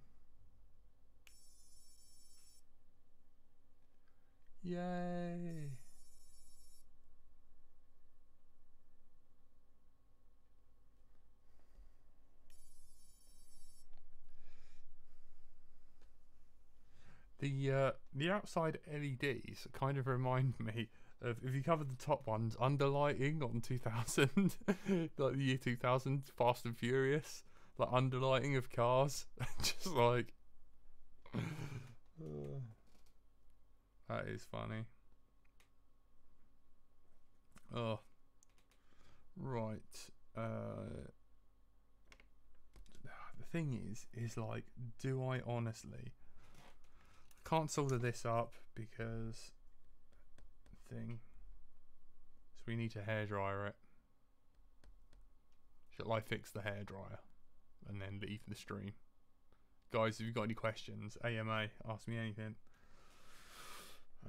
Yay! The outside LEDs kind of remind me of, if you cover the top ones, underlighting on 2000, like the year 2000, Fast and Furious, like underlighting of cars, just like that is funny. Oh, right. The thing is like, do I honestly? Can't solder this up because thing. So we need to hairdryer it. Shall I fix the hairdryer and then leave the stream? Guys, if you've got any questions, AMA, ask me anything.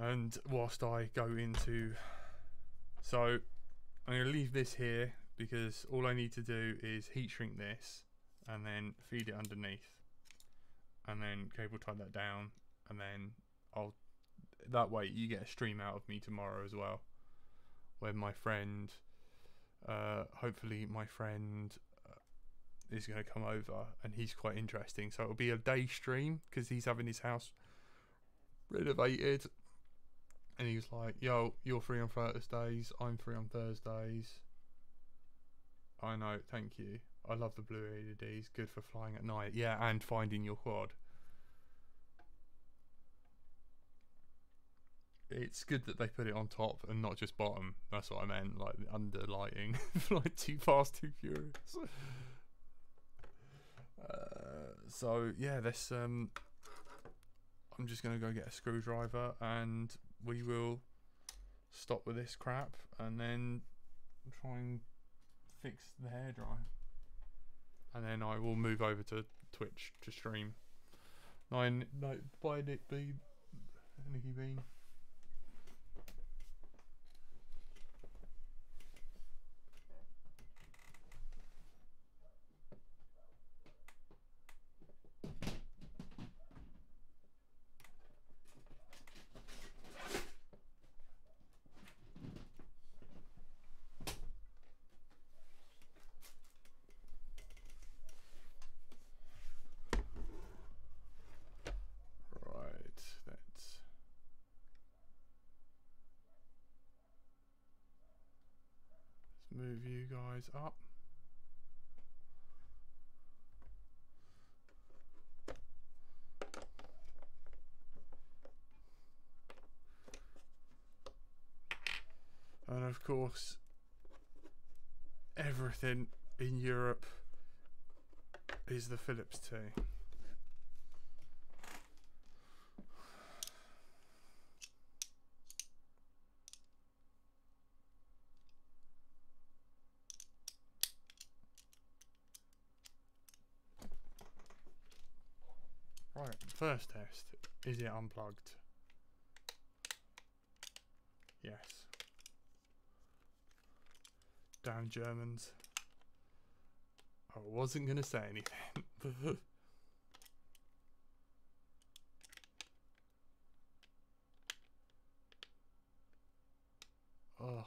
And whilst I go into, so I'm going to leave this here because all I need to do is heat shrink this and then feed it underneath, and then cable tie that down, and then I'll, that way you get a stream out of me tomorrow as well, where my friend, hopefully my friend is going to come over, and he's quite interesting, so it'll be a day stream because he's having his house renovated, and he was like, yo, you're free on Thursdays, I'm free on Thursdays. I know, thank you. I love the blue LEDs, good for flying at night. Yeah, and finding your quad. It's good that they put it on top and not just bottom. That's what I meant, like the under lighting. Like Too Fast, Too Furious. So yeah, this I'm just gonna go get a screwdriver and we will stop with this crap and then try and fix the hairdryer, and then I will move over to Twitch to stream. Bye Nick Bean, Nicky Bean. Move you guys up. And of course, everything in Europe is the Philips T. Right, first test. Is it unplugged? Yes. Damn Germans. I wasn't going to say anything. Ugh.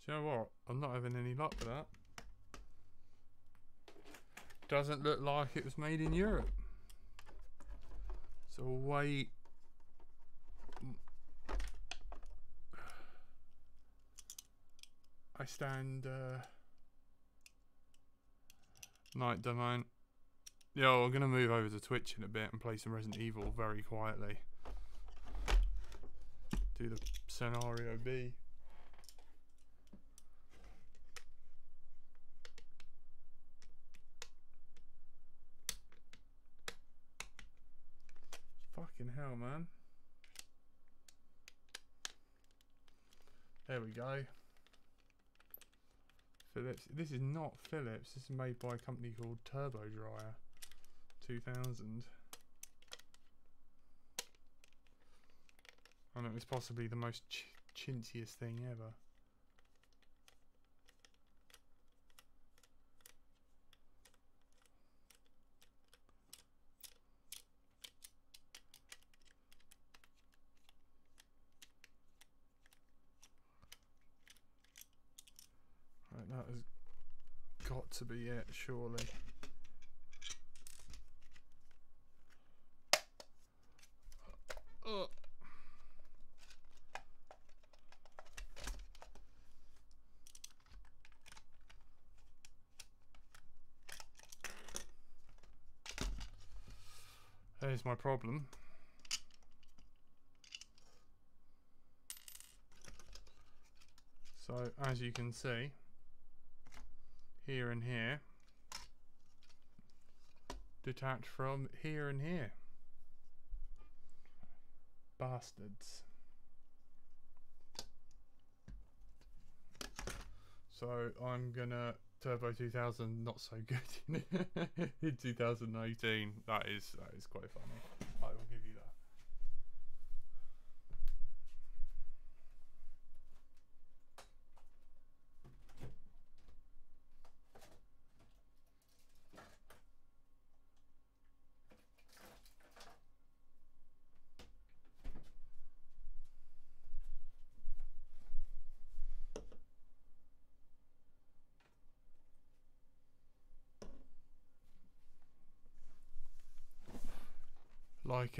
Do you know what? I'm not having any luck with that. Doesn't look like it was made in Europe. So wait. I stand night domain. Yo, I'm gonna move over to Twitch in a bit and play some Resident Evil very quietly. Do the scenario B. Fucking hell, man. There we go. Philips. This is not Philips. This is made by a company called Turbo Dryer 2000. And it was possibly the most chintziest thing ever. Right, that has got to be it, surely. There's my problem. So, as you can see, here and here, detached from here and here. Bastards. So, I'm gonna Turbo 2000, not so good in 2018. That is quite funny. I will give you that. Like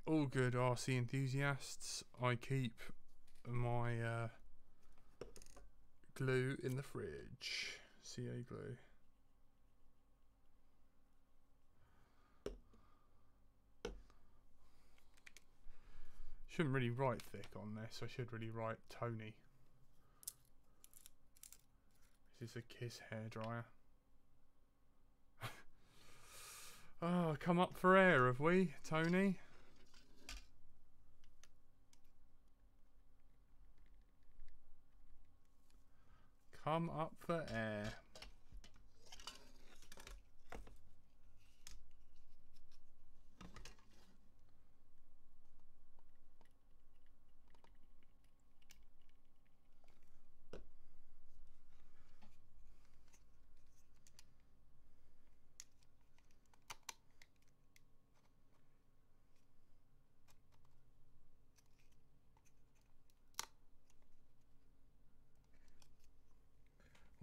all good RC enthusiasts, I keep my glue in the fridge. CA glue. Shouldn't really write thick on this. I should really write Tony. This is a Kiss hairdryer. Oh, come up for air, have we, Tony? Come up for air.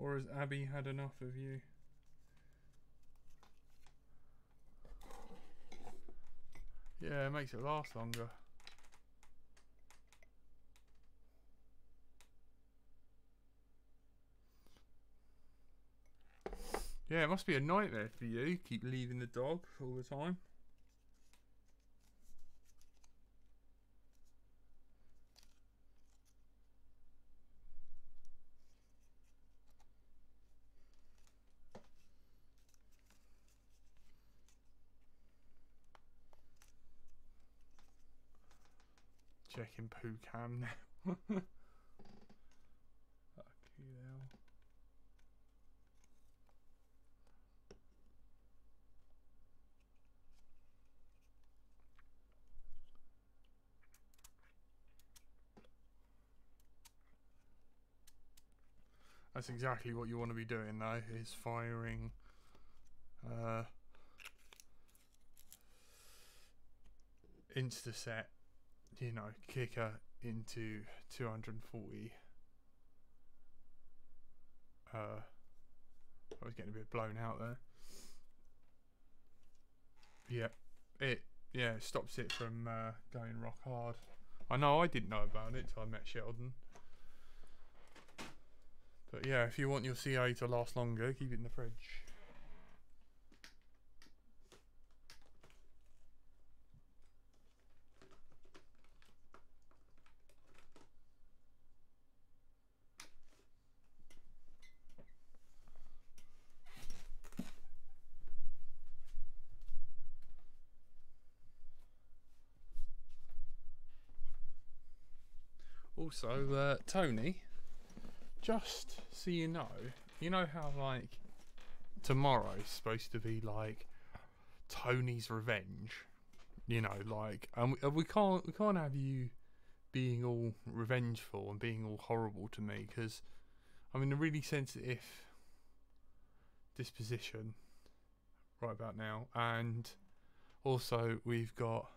Or has Abby had enough of you? Yeah, it makes it last longer. Yeah, it must be a nightmare for you. Keep leaving the dog all the time. checking poo cam now. Fucking hell. That's exactly what you want to be doing though, is firing insta-set, you know, kicker into 240. I was getting a bit blown out there. Yep, it stops it from going rock hard. I know I didn't know about it till I met Sheldon. But yeah, if you want your CA to last longer, keep it in the fridge. Also, Tony, just so you know how like tomorrow's supposed to be like Tony's revenge, you know, like, and we can't have you being all revengeful and being all horrible to me, because I'm in a really sensitive disposition right about now, and also we've got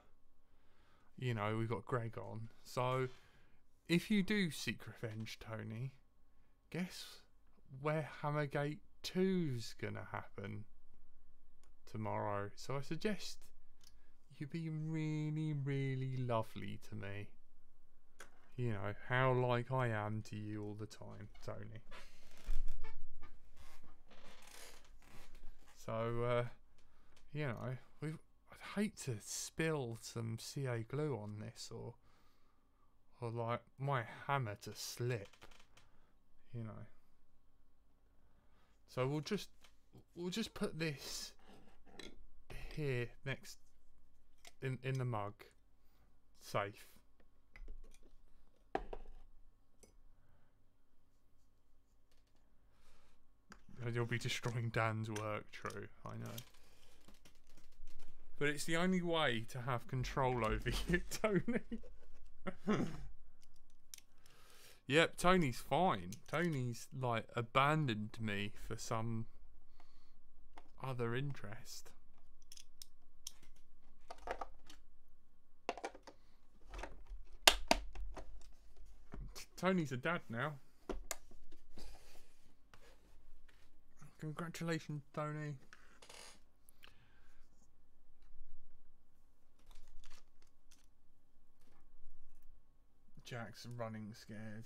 Greg on, so if you do seek revenge, Tony, guess where Hammergate 2's gonna happen tomorrow. So I suggest you be really, really lovely to me. You know, how like I am to you all the time, Tony. So, you know, I'd hate to spill some CA glue on this, or like my hammer to slip, you know. So we'll just put this here next in the mug, safe. You'll be destroying Dan's work, true, I know. But it's the only way to have control over you, Tony. Yep, Tony's fine. Tony's like abandoned me for some other interest. Tony's a dad now. Congratulations, Tony. Jack's running scared.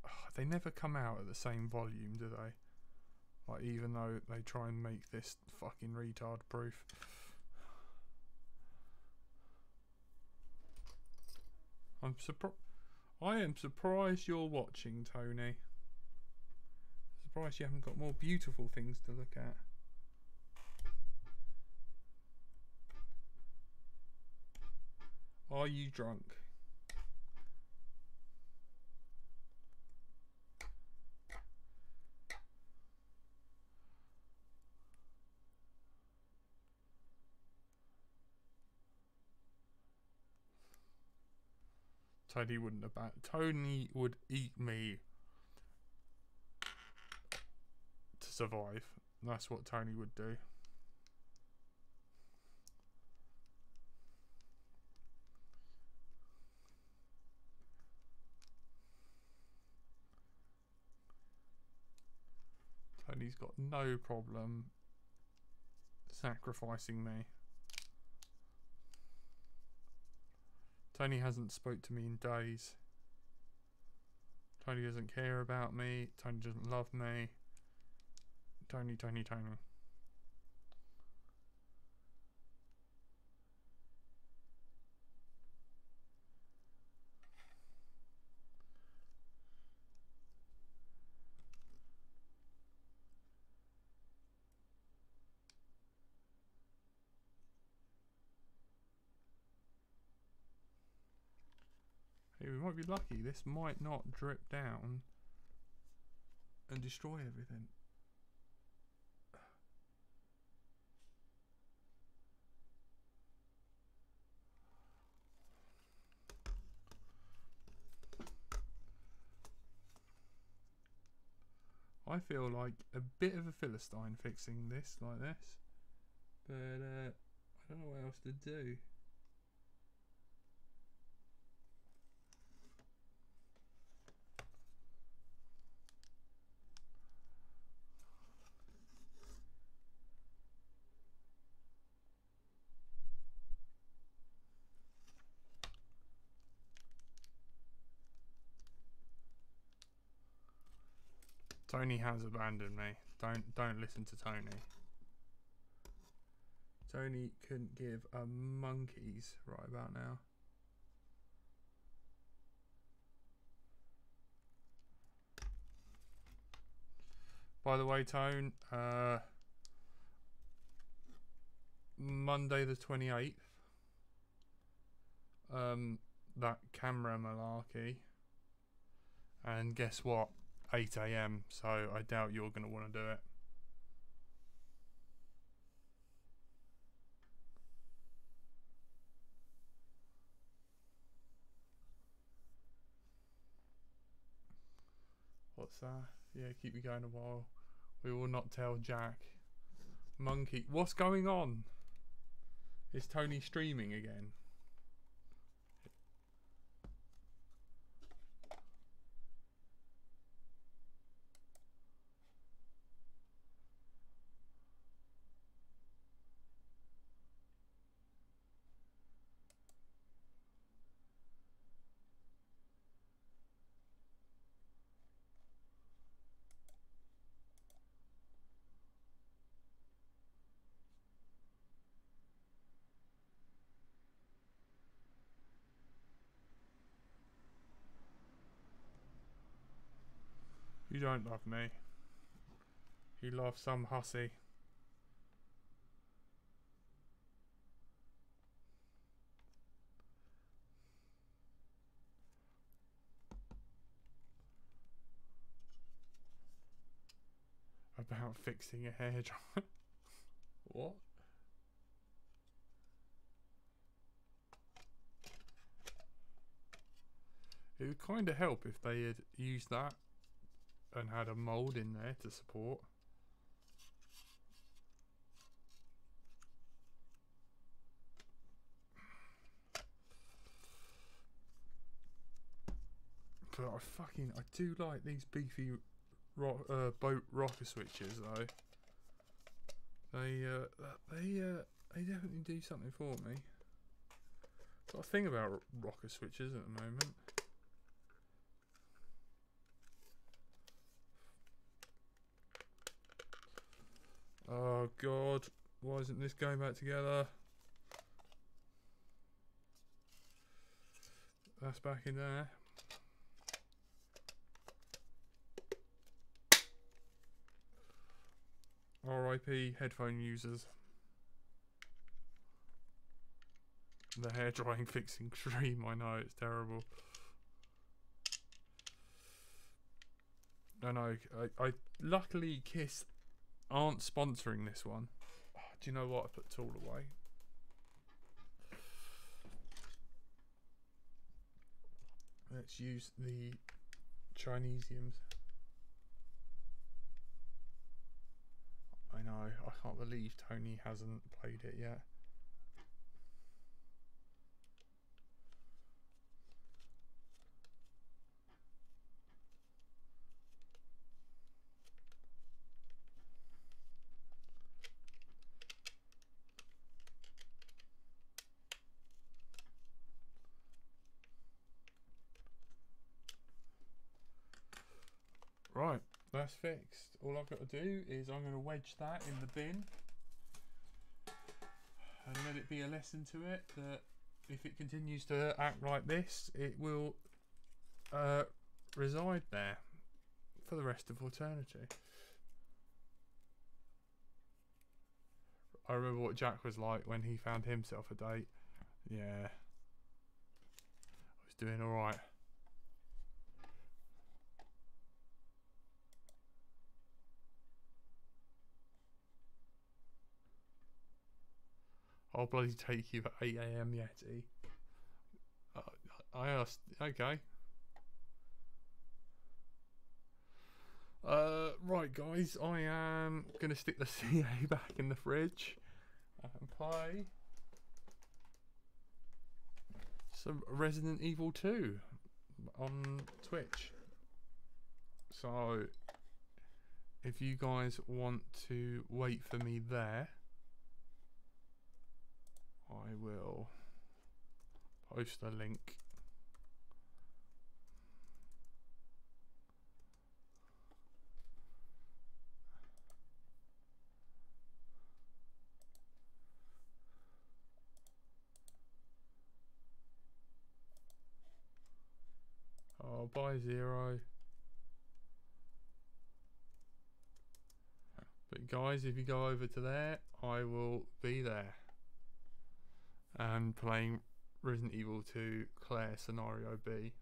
Oh, they never come out at the same volume, do they? Like, even though they try and make this fucking retard proof. I am surprised you're watching, Tony. Surprised you haven't got more beautiful things to look at. Are you drunk? Tony wouldn't have Tony would eat me to survive. That's what Tony would do. Tony's got no problem sacrificing me. Tony hasn't spoke to me in days. Tony doesn't care about me. Tony doesn't love me. Tony. might be lucky. This might not drip down and destroy everything. I feel like a bit of a Philistine fixing this like this, but I don't know what else to do. Tony has abandoned me. Don't listen to Tony. Tony couldn't give a monkey's right about now. By the way, Tone, Monday the 28th, that camera malarkey, and guess what? 8 AM, so I doubt you're going to want to do it. What's that? Yeah, keep me going a while. We will not tell Jack. Monkey, what's going on? Is Tony streaming again? You don't love me. You love some hussy. About fixing a hairdryer. What? It would kind of help if they had used that and had a mould in there to support. But I do like these beefy boat rocker switches though. They definitely do something for me. Got a thing about rocker switches at the moment. Oh god, why isn't this going back together? That's back in there. RIP headphone users. The hair drying fixing cream, I know, it's terrible. I know, I luckily Kiss aren't sponsoring this one. Oh, do you know what? I put the tool away. Let's use the Chinesiums. I know, I can't believe Tony hasn't played it yet. Right, that's fixed. All I've got to do is I'm going to wedge that in the bin and let it be a lesson to it that if it continues to act like this, it will reside there for the rest of eternity. I remember what Jack was like when he found himself a date. Yeah, I was doing alright. I'll bloody take you at 8 AM Yeti. I asked, okay. Right guys, I am gonna stick the CA back in the fridge and play some Resident Evil 2 on Twitch. So if you guys want to wait for me there, I will post a link. Oh, bye Zero. But guys, if you go over to there, I will be there. And playing Resident Evil 2 Claire Scenario B.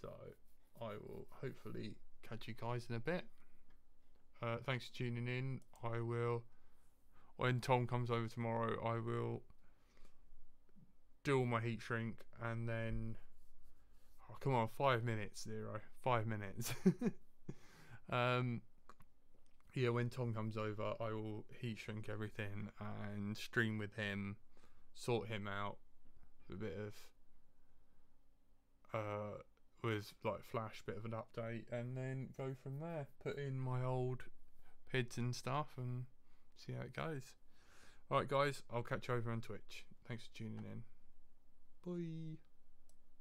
So, I will hopefully catch you guys in a bit. Thanks for tuning in. I will, when Tom comes over tomorrow, I will do all my heat shrink and then, oh come on, 5 minutes Zero, 5 minutes. Yeah, when Tom comes over, I will heat shrink everything and stream with him, sort him out, a bit of with like Flash, bit of an update, and then go from there. Put in my old PIDs and stuff and see how it goes. Alright guys, I'll catch you over on Twitch. Thanks for tuning in. Bye.